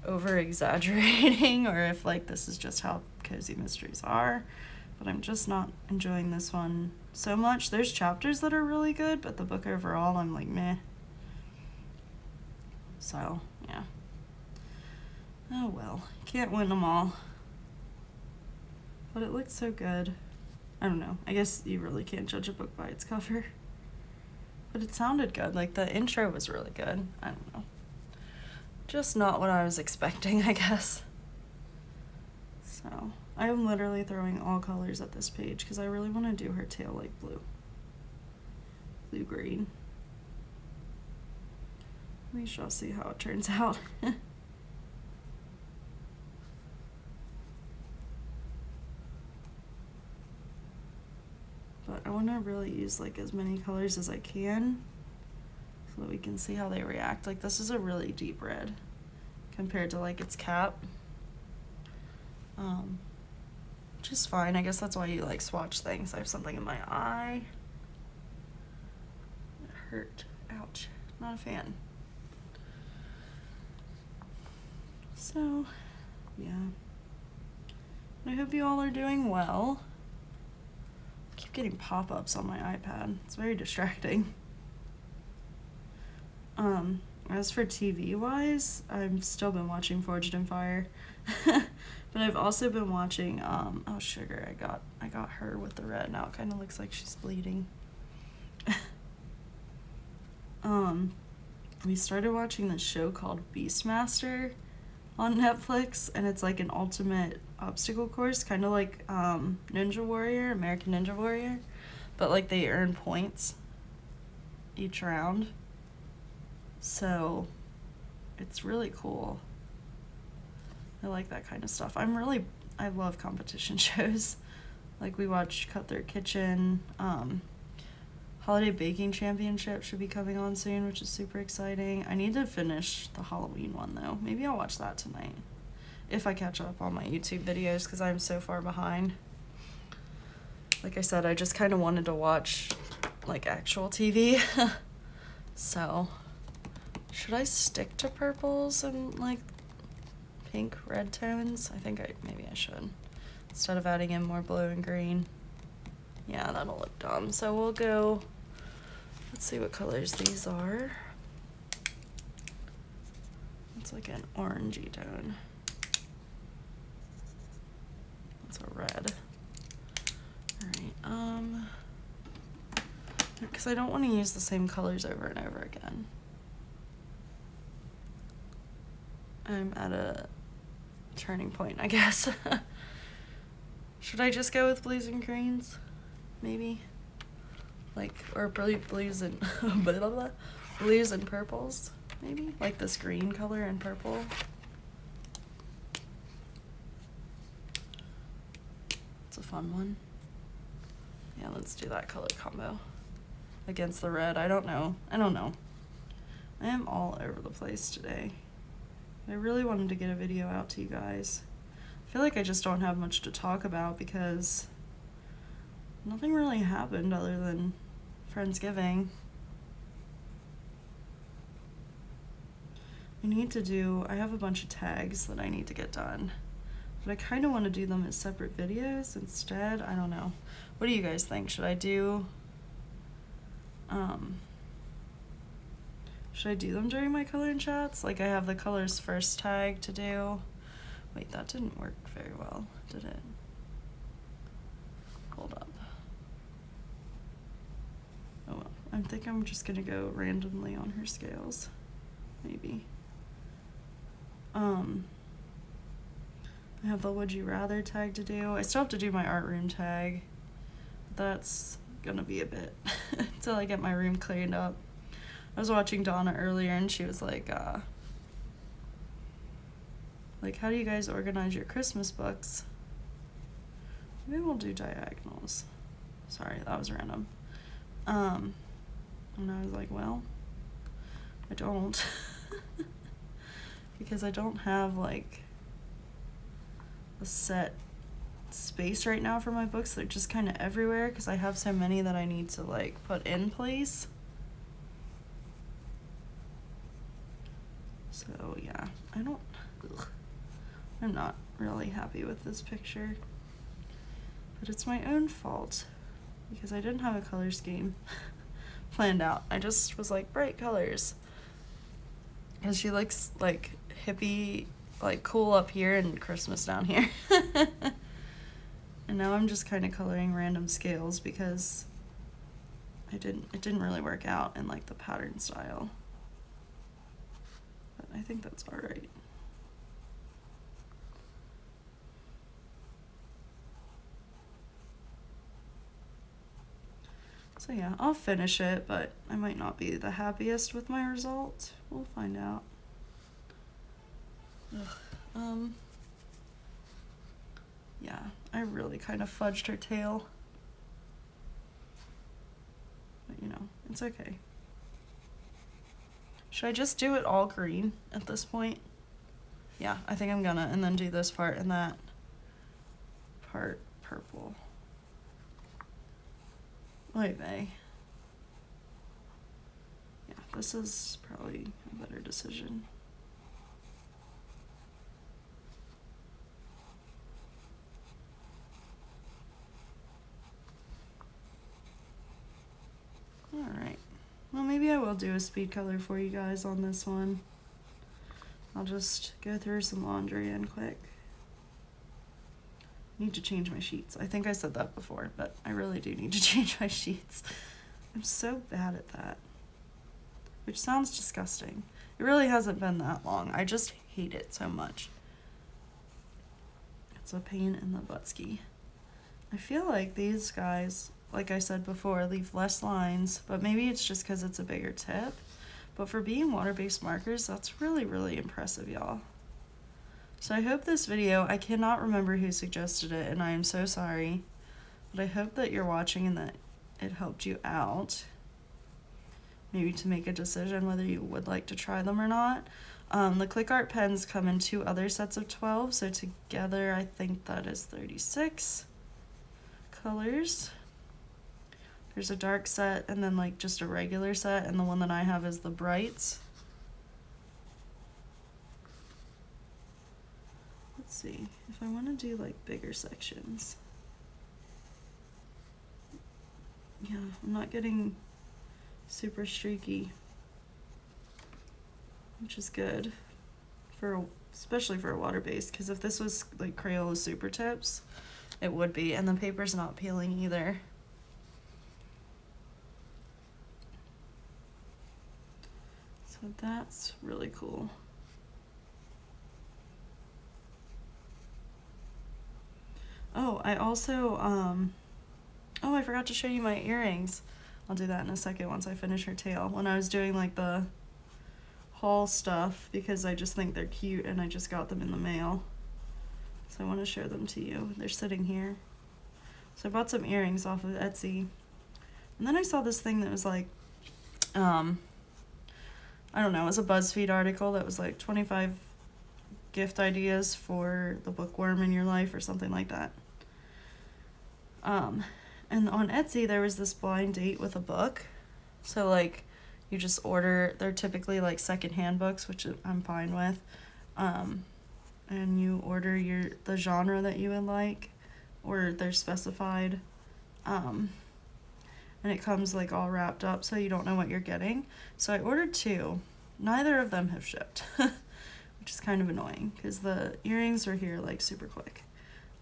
over exaggerating or if like this is just how cozy mysteries are. But I'm just not enjoying this one so much. There's chapters that are really good, but the book overall I'm like meh. So yeah. Oh well, can't win them all. But it looks so good. I don't know. I guess you really can't judge a book by its cover. But it sounded good. Like, the intro was really good. I don't know. Just not what I was expecting, I guess. So, I'm literally throwing all colors at this page because I really want to do her tail like blue. Blue-green. We shall see how it turns out. But I want to really use like as many colors as I can so that we can see how they react. Like, this is a really deep red compared to like its cap. Which is fine. I guess that's why you like swatch things. I have something in my eye. It hurt. Ouch. Not a fan. So, yeah. I hope you all are doing well. I keep getting pop-ups on my iPad. It's very distracting. As for TV-wise, I've still been watching Forged in Fire. But I've also been watching, oh sugar, I got her with the red. Now it kind of looks like she's bleeding. We started watching this show called Beastmaster on Netflix, and it's like an ultimate obstacle course, kind of like Ninja Warrior, American Ninja Warrior, but like they earn points each round. So it's really cool. I like that kind of stuff. I love competition shows. Like we watched Cut Their Kitchen. Holiday Baking Championship should be coming on soon, which is super exciting. I need to finish the Halloween one though. Maybe I'll watch that tonight if I catch up on my YouTube videos, because I'm so far behind. Like I said, I just kind of wanted to watch like actual TV. So should I stick to purples and like pink red tones? I think maybe I should, instead of adding in more blue and green. Yeah, that'll look dumb. So we'll go, let's see what colors these are. It's like an orangey tone. It's a red. Alright, because I don't want to use the same colors over and over again. I'm at a turning point, I guess. Should I just go with blues and greens? Maybe? Like, or blues and blah, blah, blah, blues and purples, maybe? Like this green color and purple. It's a fun one. Yeah, let's do that color combo against the red. I don't know. I am all over the place today. I really wanted to get a video out to you guys. I feel like I just don't have much to talk about because nothing really happened other than Friendsgiving. I have a bunch of tags that I need to get done, but I kind of want to do them as separate videos instead. I don't know. What do you guys think? Should I do them during my coloring chats? Like I have the colors first tag to do. Wait, that didn't work very well, did it? Hold up. Oh well, I think I'm just gonna go randomly on her scales, maybe. I have the would you rather tag to do. I still have to do my art room tag. That's gonna be a bit until I get my room cleaned up. I was watching Donna earlier and she was like, how do you guys organize your Christmas books? Maybe we'll do diagonals. Sorry, that was random. And I was like, well, I don't. Because I don't have like a set space right now for my books. They're just kind of everywhere because I have so many that I need to like put in place. So yeah, I'm not really happy with this picture, but it's my own fault because I didn't have a color scheme planned out. I just was like bright colors because she looks like hippie, like cool up here and Christmas down here. And now I'm just kind of coloring random scales because it didn't really work out in like the pattern style. But I think that's all right. So yeah, I'll finish it, but I might not be the happiest with my result. We'll find out. Ugh. Yeah, I really kind of fudged her tail. But you know, it's okay. Should I just do it all green at this point? Yeah, I think I'm gonna, and then do this part and that part purple. Oy vey. Yeah, this is probably a better decision. Alright, well maybe I will do a speed color for you guys on this one. I'll just go through some laundry in quick. Need to change my sheets. I think I said that before, but I really do need to change my sheets. I'm so bad at that. Which sounds disgusting. It really hasn't been that long. I just hate it so much. It's a pain in the buttski. I feel like these guys, like I said before, leave less lines, but maybe it's just because it's a bigger tip. But for being water-based markers, that's really, really impressive, y'all. So I hope this video, I cannot remember who suggested it, and I am so sorry, but I hope that you're watching and that it helped you out. Maybe to make a decision whether you would like to try them or not. The Click Art pens come in 2 other sets of 12, so together I think that is 36 colors. There's a dark set and then like just a regular set, and the one that I have is the brights. Let's see if I want to do like bigger sections. Yeah, I'm not getting super streaky, which is good for, especially for a water base, because if this was like Crayola Super Tips, it would be, and the paper's not peeling either. So that's really cool. Oh, I also, oh, I forgot to show you my earrings. I'll do that in a second once I finish her tail. When I was doing like the haul stuff, because I just think they're cute and I just got them in the mail. So I want to show them to you. They're sitting here. So I bought some earrings off of Etsy. And then I saw this thing that was like, I don't know, it was a BuzzFeed article that was like 25 gift ideas for the bookworm in your life or something like that. And on Etsy there was this blind date with a book. So like you just order, they're typically like secondhand books, which I'm fine with. And you order the genre that you would like, or they're specified. And it comes like all wrapped up so you don't know what you're getting. So I ordered 2. Neither of them have shipped, which is kind of annoying because the earrings are here like super quick.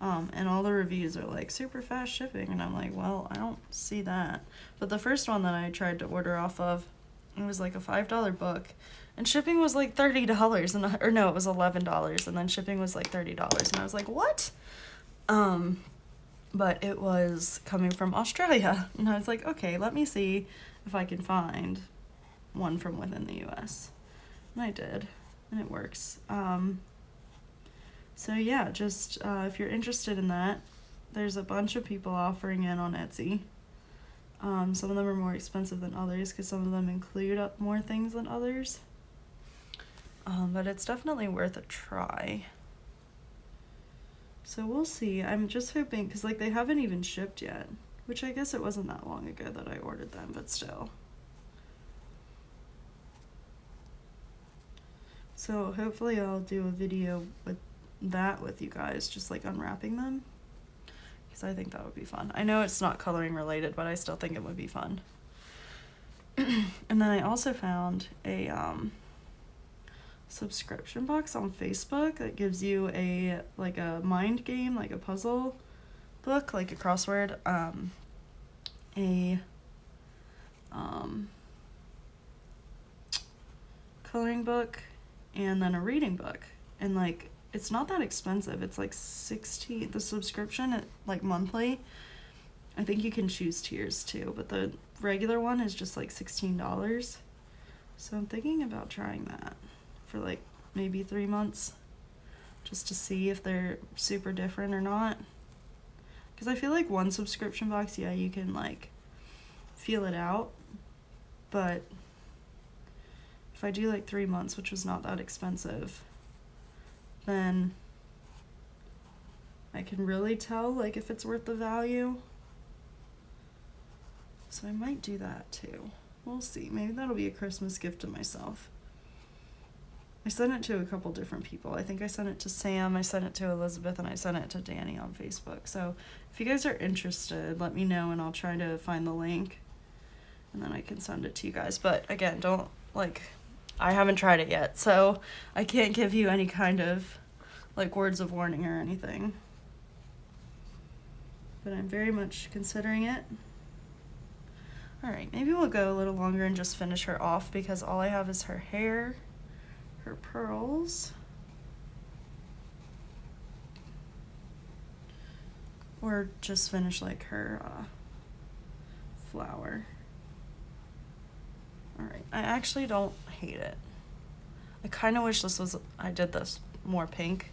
And all the reviews are like super fast shipping, and I'm like, well, I don't see that. But the first one that I tried to order off of, it was like a $5 book, and shipping was like $30, and or no, it was $11, and then shipping was like $30, and I was like, what? But it was coming from Australia, and I was like, okay, let me see if I can find one from within the US. And I did, and it works. So yeah, just if you're interested in that, there's a bunch of people offering it on Etsy. Some of them are more expensive than others because some of them include more things than others. But it's definitely worth a try. So we'll see. I'm just hoping, because like they haven't even shipped yet, which I guess it wasn't that long ago that I ordered them, but still. So hopefully I'll do a video with that with you guys, just like unwrapping them, because I think that would be fun. I know it's not coloring related, but I still think it would be fun. And then I also found a subscription box on Facebook that gives you a mind game, like a puzzle book, like a crossword, a coloring book, and then a reading book. And like it's not that expensive. It's like $16, the subscription, like monthly. I think you can choose tiers too, but the regular one is just like $16. So I'm thinking about trying that for like maybe 3 months, just to see if they're super different or not. Because I feel like one subscription box, yeah, you can like feel it out, but if I do like 3 months, which was not that expensive, then I can really tell like if it's worth the value. So I might do that too. We'll see. Maybe that'll be a Christmas gift to myself. I sent it to a couple different people. I think I sent it to Sam, I sent it to Elizabeth, and I sent it to Danny on Facebook. So if you guys are interested, let me know and I'll try to find the link and then I can send it to you guys. But again, don't like, I haven't tried it yet, so I can't give you any kind of like words of warning or anything. but I'm very much considering it. All right, maybe we'll go a little longer and just finish her off because all I have is her hair, her pearls, or just finish like her flower. All right, I actually don't hate it. I kind of wish I did this more pink,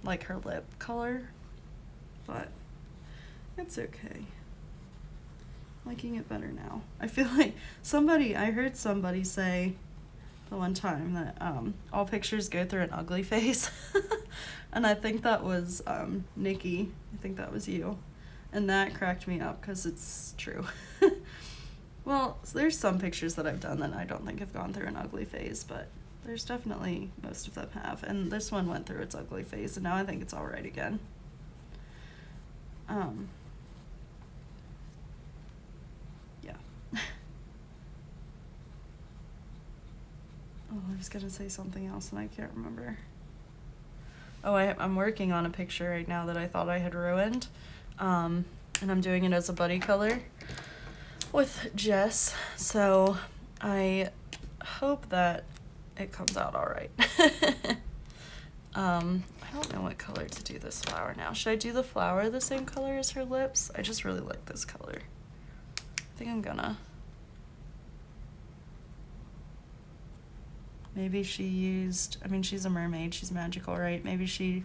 like her lip color, but it's okay. Liking it better now. I feel like I heard somebody say the one time that all pictures go through an ugly phase. And I think that was Nikki. I think that was you. And that cracked me up because it's true. Well, there's some pictures that I've done that I don't think have gone through an ugly phase, but there's definitely, most of them have. And this one went through its ugly phase, and now I think it's all right again. Yeah. Oh, I was gonna say something else and I can't remember. Oh, I'm working on a picture right now that I thought I had ruined. And I'm doing it as a buddy color with Jess. So I hope that it comes out all right. I don't know what color to do this flower now. Should I do the flower the same color as her lips? I just really like this color. I think I'm gonna. Maybe she used, I mean, she's a mermaid, she's magical, right? Maybe she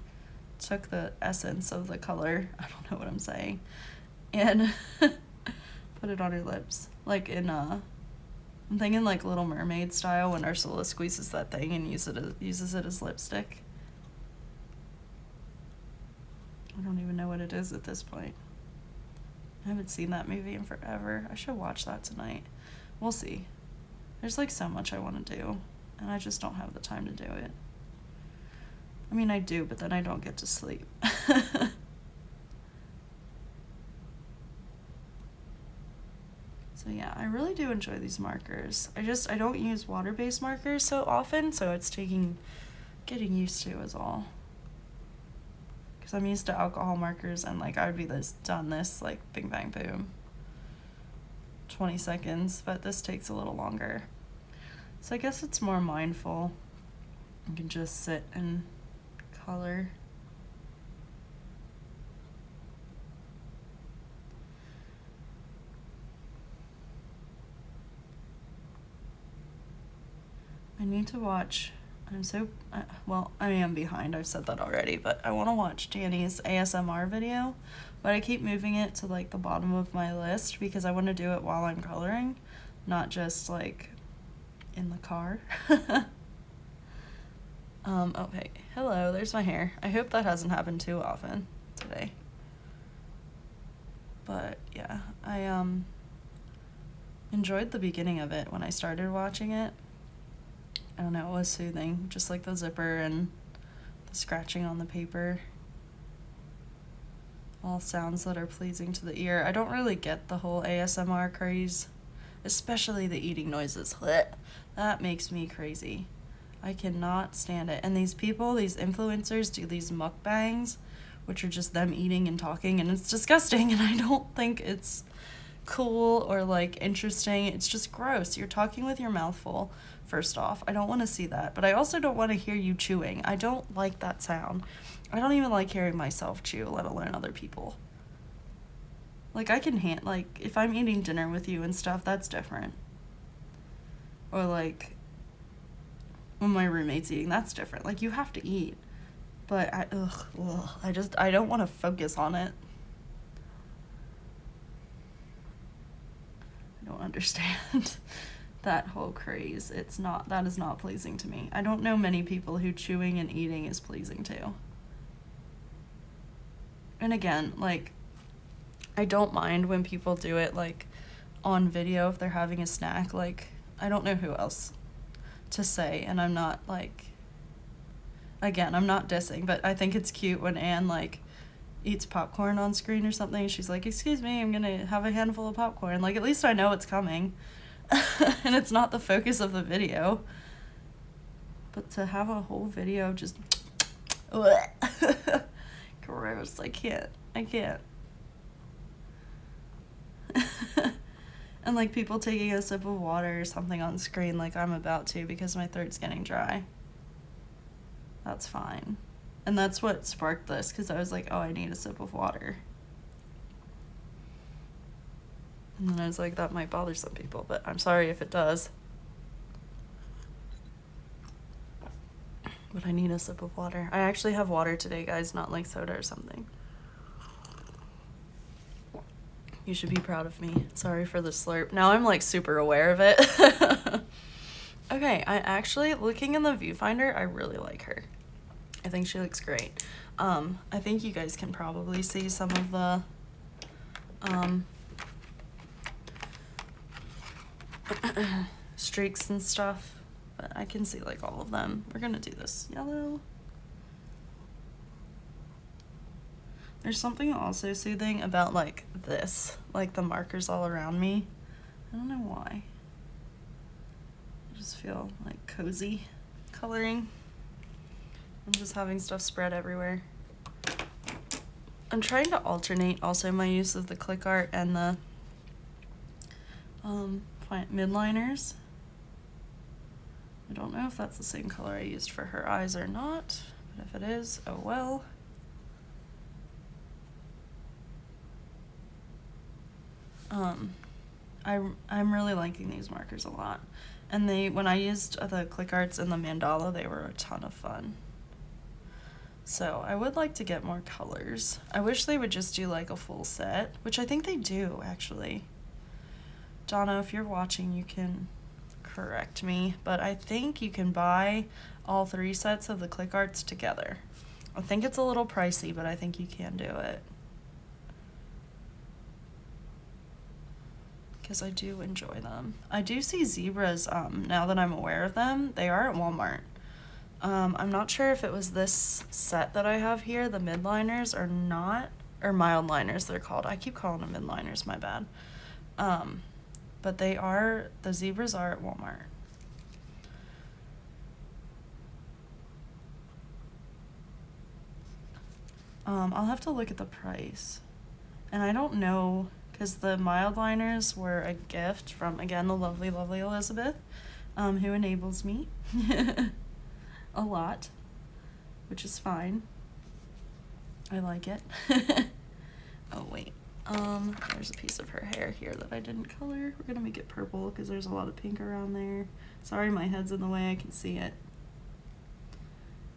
took the essence of the color, I don't know what I'm saying, and put it on her lips. Like in, I'm thinking like Little Mermaid style when Ursula squeezes that thing and uses it as lipstick. I don't even know what it is at this point. I haven't seen that movie in forever. I should watch that tonight. We'll see. There's like so much I want to do, and I just don't have the time to do it. I mean, I do, but then I don't get to sleep. So yeah, I really do enjoy these markers. I don't use water-based markers so often, so it's getting used to is all. Because I'm used to alcohol markers, and like I would be done this like bing bang boom. 20 seconds, but this takes a little longer. So I guess it's more mindful. You can just sit and color. I need to watch, well, I am behind, I've said that already, but I want to watch Danny's ASMR video, but I keep moving it to like the bottom of my list because I want to do it while I'm coloring, not just like in the car. Okay, hello, there's my hair. I hope that hasn't happened too often today. But yeah, I enjoyed the beginning of it when I started watching it. I don't know, it was soothing, just like the zipper and the scratching on the paper. All sounds that are pleasing to the ear. I don't really get the whole ASMR craze, especially the eating noises. That makes me crazy. I cannot stand it. And these people, these influencers, do these mukbangs, which are just them eating and talking, and it's disgusting, and I don't think it's cool or like interesting. It's just gross. You're talking with your mouth full. First off, I don't want to see that, but I also don't want to hear you chewing. I don't like that sound. I don't even like hearing myself chew, let alone other people. Like I can like if I'm eating dinner with you and stuff, that's different. Or like when my roommate's eating, that's different. Like you have to eat, but I don't want to focus on it. I don't understand that whole craze. That is not pleasing to me. I don't know many people who chewing and eating is pleasing to. And again, like, I don't mind when people do it, like, on video if they're having a snack. Like, I don't know who else to say, and I'm not, like, again, I'm not dissing, but I think it's cute when Anne, like, eats popcorn on screen or something. She's like, excuse me, I'm gonna have a handful of popcorn. Like, at least I know it's coming. And it's not the focus of the video. But to have a whole video of just gross, I can't. And like people taking a sip of water or something on screen like I'm about to because my throat's getting dry. That's fine. And that's what sparked this, because I was like, oh, I need a sip of water. And then I was like, that might bother some people, but I'm sorry if it does. But I need a sip of water. I actually have water today, guys, not like soda or something. You should be proud of me. Sorry for the slurp. Now I'm like super aware of it. Okay, I actually, looking in the viewfinder, I really like her. I think she looks great. I think you guys can probably see some of the streaks and stuff, but I can see like all of them. We're gonna do this yellow. There's something also soothing about like this, like the markers all around me. I don't know why. I just feel like cozy coloring. I'm just having stuff spread everywhere. I'm trying to alternate also my use of the click art and the midliners. I don't know if that's the same color I used for her eyes or not, but if it is, oh well. I'm really liking these markers a lot. And when I used the click arts and the mandala, they were a ton of fun. So I would like to get more colors. I wish they would just do like a full set, which I think they do actually. Donna, if you're watching, you can correct me, but I think you can buy all 3 sets of the click arts together. I think it's a little pricey, but I think you can do it. Because I do enjoy them. I do see zebras, now that I'm aware of them, they are at Walmart. I'm not sure if it was this set that I have here, the midliners, or not, or mild liners they're called. I keep calling them midliners, my bad. But the zebras are at Walmart. I'll have to look at the price. And I don't know, because the mild liners were a gift from, again, the lovely, lovely Elizabeth, who enables me a lot, which is fine. I like it. Oh, wait. There's a piece of her hair here that I didn't color. We're gonna make it purple because there's a lot of pink around there. Sorry, my head's in the way. I can see it.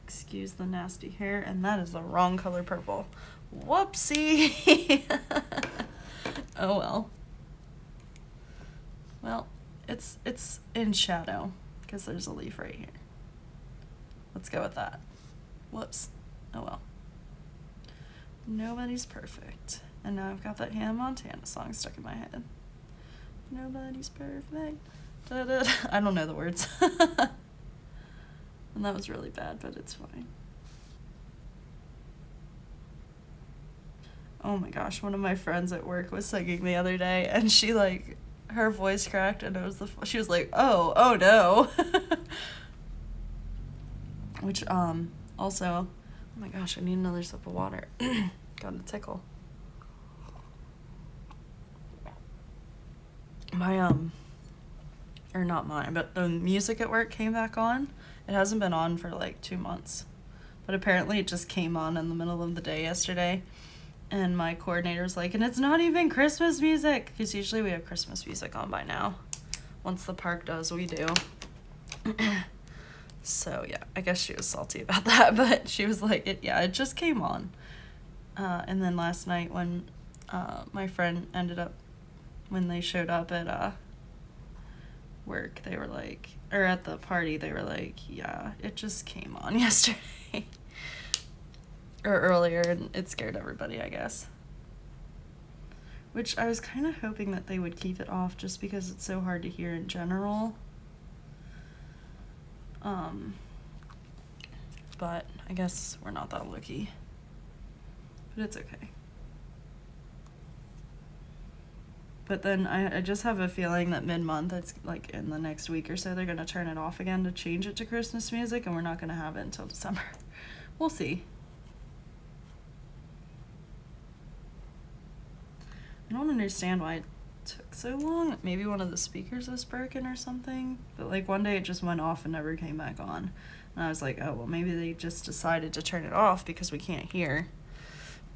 Excuse the nasty hair, and that is the wrong color purple. Whoopsie! Oh well. Well, it's in shadow because there's a leaf right here. Let's go with that. Whoops. Oh well. Nobody's perfect. And now I've got that Hannah Montana song stuck in my head. Nobody's perfect. Da-da-da. I don't know the words. And that was really bad, but it's fine. Oh my gosh, one of my friends at work was singing the other day, and she like, her voice cracked, and it was she was like, oh no. Which, also, oh my gosh, I need another sip of water. Got a tickle. Or not mine, but the music at work came back on. It hasn't been on for like 2 months, but apparently it just came on in the middle of the day yesterday. And my coordinator was like, and it's not even Christmas music, because usually we have Christmas music on by now. Once the park does, we do. So yeah, I guess she was salty about that, but she was like, it just came on. And then last night when my friend when they showed up at work, they were like, or at the party, they were like, yeah, it just came on yesterday. Or earlier, and it scared everybody, I guess. Which I was kind of hoping that they would keep it off just because it's so hard to hear in general. But I guess we're not that lucky. But it's okay. But then I just have a feeling that mid-month, it's like in the next week or so, they're going to turn it off again to change it to Christmas music, and we're not going to have it until December. We'll see. I don't understand why took so long. Maybe one of the speakers was broken or something. But like one day it just went off and never came back on. And I was like, oh, well, maybe they just decided to turn it off because we can't hear.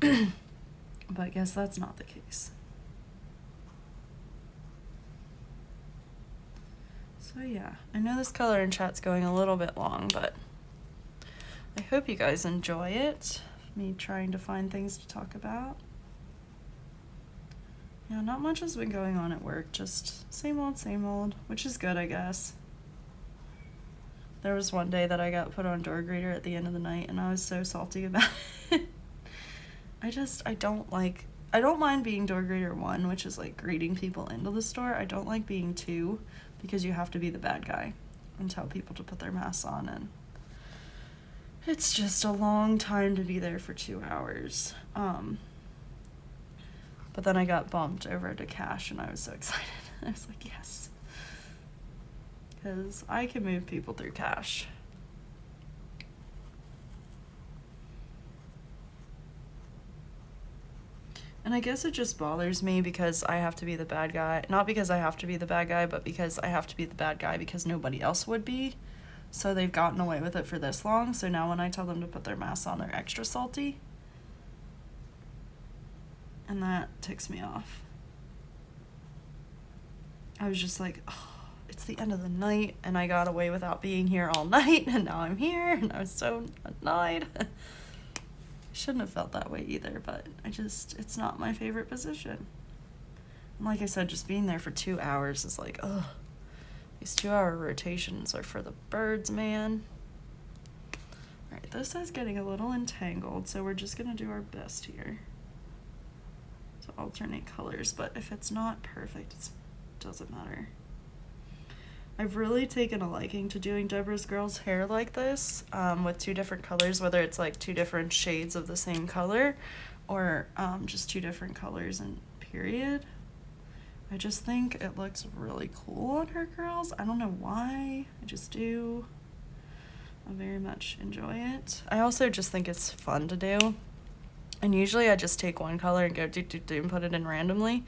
But I guess that's not the case. So yeah, I know this color in chat's going a little bit long, but I hope you guys enjoy it. Me trying to find things to talk about. Yeah, not much has been going on at work, just same old, which is good, I guess. There was one day that I got put on door greeter at the end of the night, and I was so salty about it. I don't mind being door greeter 1, which is like greeting people into the store. I don't like being 2, because you have to be the bad guy and tell people to put their masks on, and it's just a long time to be there for 2 hours. But then I got bumped over to cash, and I was so excited. I was like, yes. Because I can move people through cash. And I guess it just bothers me because I have to be the bad guy. Not because I have to be the bad guy, but because I have to be the bad guy because nobody else would be. So they've gotten away with it for this long. So now when I tell them to put their masks on, they're extra salty. And that ticks me off. I was just like, oh, it's the end of the night, and I got away without being here all night, and now I'm here, and I was so annoyed. I shouldn't have felt that way either, but it's not my favorite position. And like I said, just being there for 2 hours is like, ugh. These 2-hour rotations are for the birds, man. Alright, this is getting a little entangled, so we're just gonna do our best here to alternate colors, but if it's not perfect, it doesn't matter. I've really taken a liking to doing Deborah's girl's hair like this, with 2 different colors, whether it's like 2 different shades of the same color, or just 2 different colors and period. I just think it looks really cool on her girls. I don't know why, I just do. I very much enjoy it. I also just think it's fun to do. And usually I just take one color and go do and put it in randomly.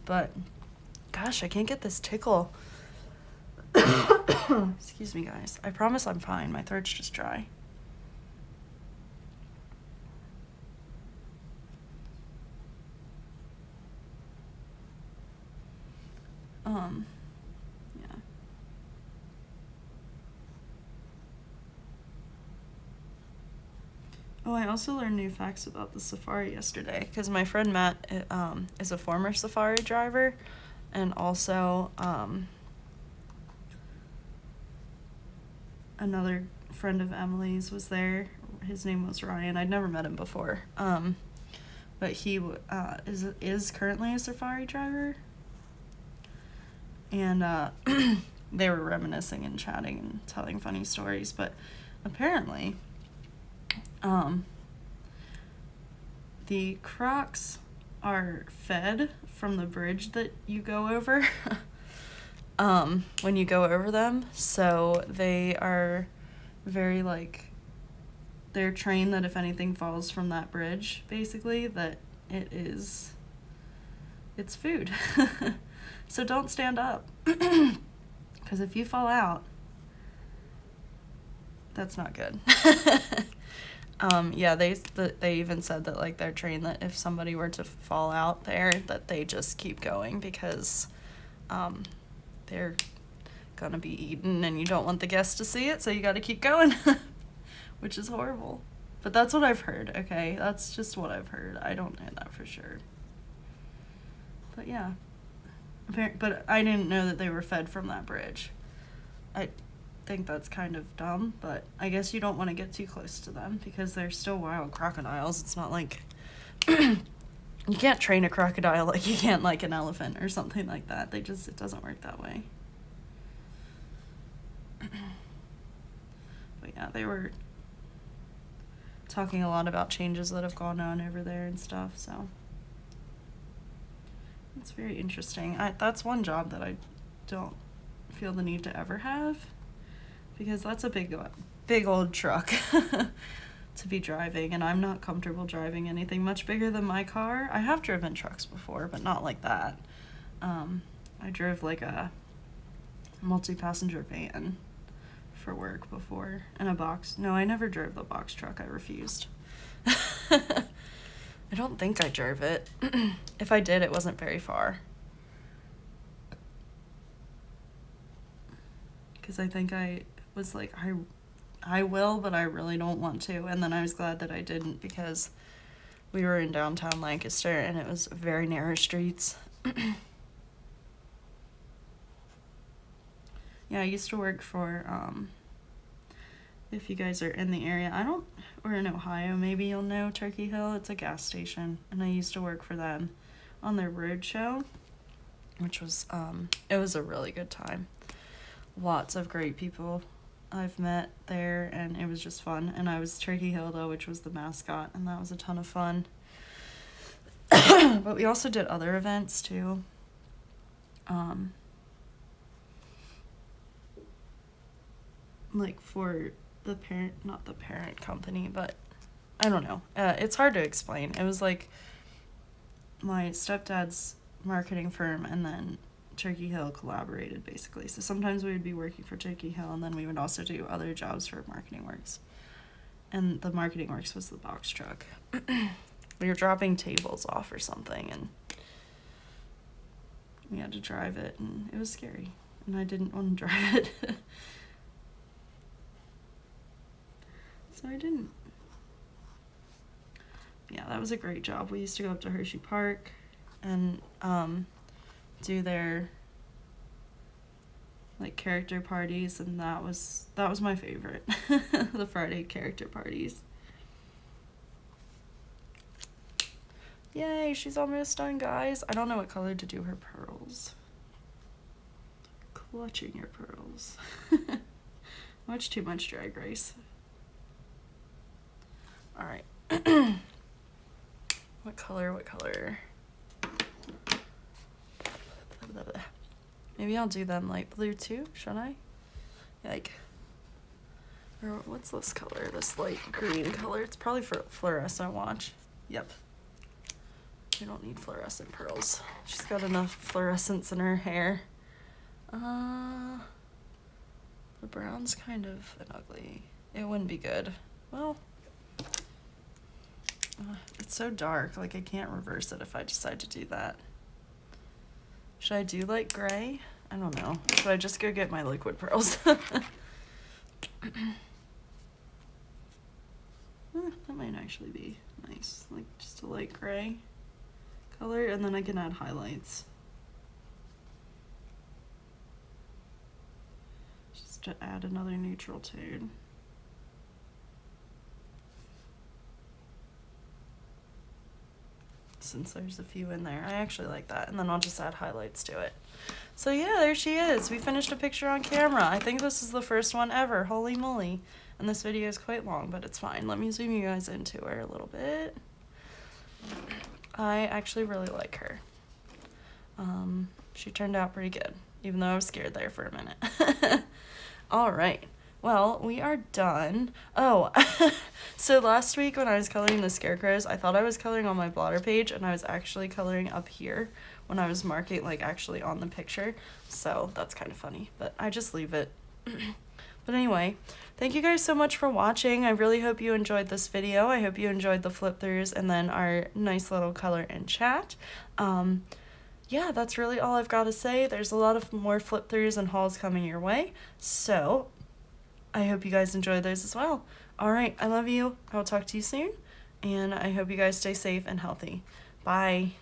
But gosh, I can't get this tickle. Excuse me, guys. I promise I'm fine. My throat's just dry. Yeah. Oh, I also learned new facts about the Safari yesterday, because my friend Matt is a former Safari driver, and also another friend of Emily's was there. His name was Ryan. I'd never met him before, but he is currently a Safari driver, and they were reminiscing and chatting and telling funny stories, but apparently the crocs are fed from the bridge that you go over when you go over them, so they are very they're trained that if anything falls from that bridge, basically, that it's food. So don't stand up, because if you fall out, that's not good. Yeah, they even said that they're trained that if somebody were to fall out there, that they just keep going, because they're gonna be eaten and you don't want the guests to see it, so you gotta keep going. Which is horrible, but that's what I've heard. Okay, that's just what I've heard. I don't know that for sure, but yeah. But I didn't know that they were fed from that bridge. I think that's kind of dumb, but I guess you don't want to get too close to them because they're still wild crocodiles. It's not like you can't train a crocodile like you can like an elephant or something like that. It doesn't work that way. But yeah, they were talking a lot about changes that have gone on over there and stuff, so it's very interesting. That's one job that I don't feel the need to ever have, because that's a big old truck to be driving, and I'm not comfortable driving anything much bigger than my car. I have driven trucks before, but not like that. I drove like a multi-passenger van for work before, and a box. No, I never drove the box truck. I refused. I don't think I drove it. If I did, it wasn't very far. Because I think I was like, I will, but I really don't want to. And then I was glad that I didn't, because we were in downtown Lancaster and it was very narrow streets. Yeah, I used to work for, if you guys are in the area, or in Ohio, maybe you'll know Turkey Hill. It's a gas station, and I used to work for them on their road show, which was, it was a really good time. Lots of great people I've met there, and it was just fun. And I was Turkey Hill, though, which was the mascot, and that was a ton of fun. But we also did other events, too. Like for the parent, not the parent company, but I don't know. It's hard to explain. It was like my stepdad's marketing firm, and then Turkey Hill collaborated, basically. So sometimes we would be working for Turkey Hill, and then we would also do other jobs for Marketing Works. And the Marketing Works was the box truck. We were dropping tables off or something, and we had to drive it, and it was scary. And I didn't want to drive it. So I didn't. Yeah, that was a great job. We used to go up to Hershey Park and do their like character parties, and that was my favorite. The Friday character parties. Yay, she's almost done, guys. I don't know what color to do her pearls. Clutching your pearls. Much too much Drag Race. All right. What color? Maybe I'll do them light blue too, should I? Like, or what's this color? This light green color. It's probably for fluorescent, watch. Yep. We don't need fluorescent pearls. She's got enough fluorescence in her hair. The brown's kind of an ugly. It wouldn't be good. Well, it's so dark, like I can't reverse it if I decide to do that. Should I do like gray? I don't know. Should I just go get my liquid pearls? That might actually be nice, like just a light gray color, and then I can add highlights. Just to add another neutral tone. Since there's a few in there. I actually like that. And then I'll just add highlights to it. So yeah, there she is. We finished a picture on camera. I think this is the first one ever. Holy moly. And this video is quite long, but it's fine. Let me zoom you guys into her a little bit. I actually really like her. She turned out pretty good, even though I was scared there for a minute. All right. Well, we are done. Oh, so last week when I was coloring the scarecrows, I thought I was coloring on my blotter page, and I was actually coloring up here when I was marking, like, actually on the picture. So that's kind of funny, but I just leave it. But anyway, thank you guys so much for watching. I really hope you enjoyed this video. I hope you enjoyed the flip throughs and then our nice little color and chat. Yeah, that's really all I've got to say. There's a lot of more flip throughs and hauls coming your way. So I hope you guys enjoy those as well. All right, I love you. I'll talk to you soon, and I hope you guys stay safe and healthy. Bye.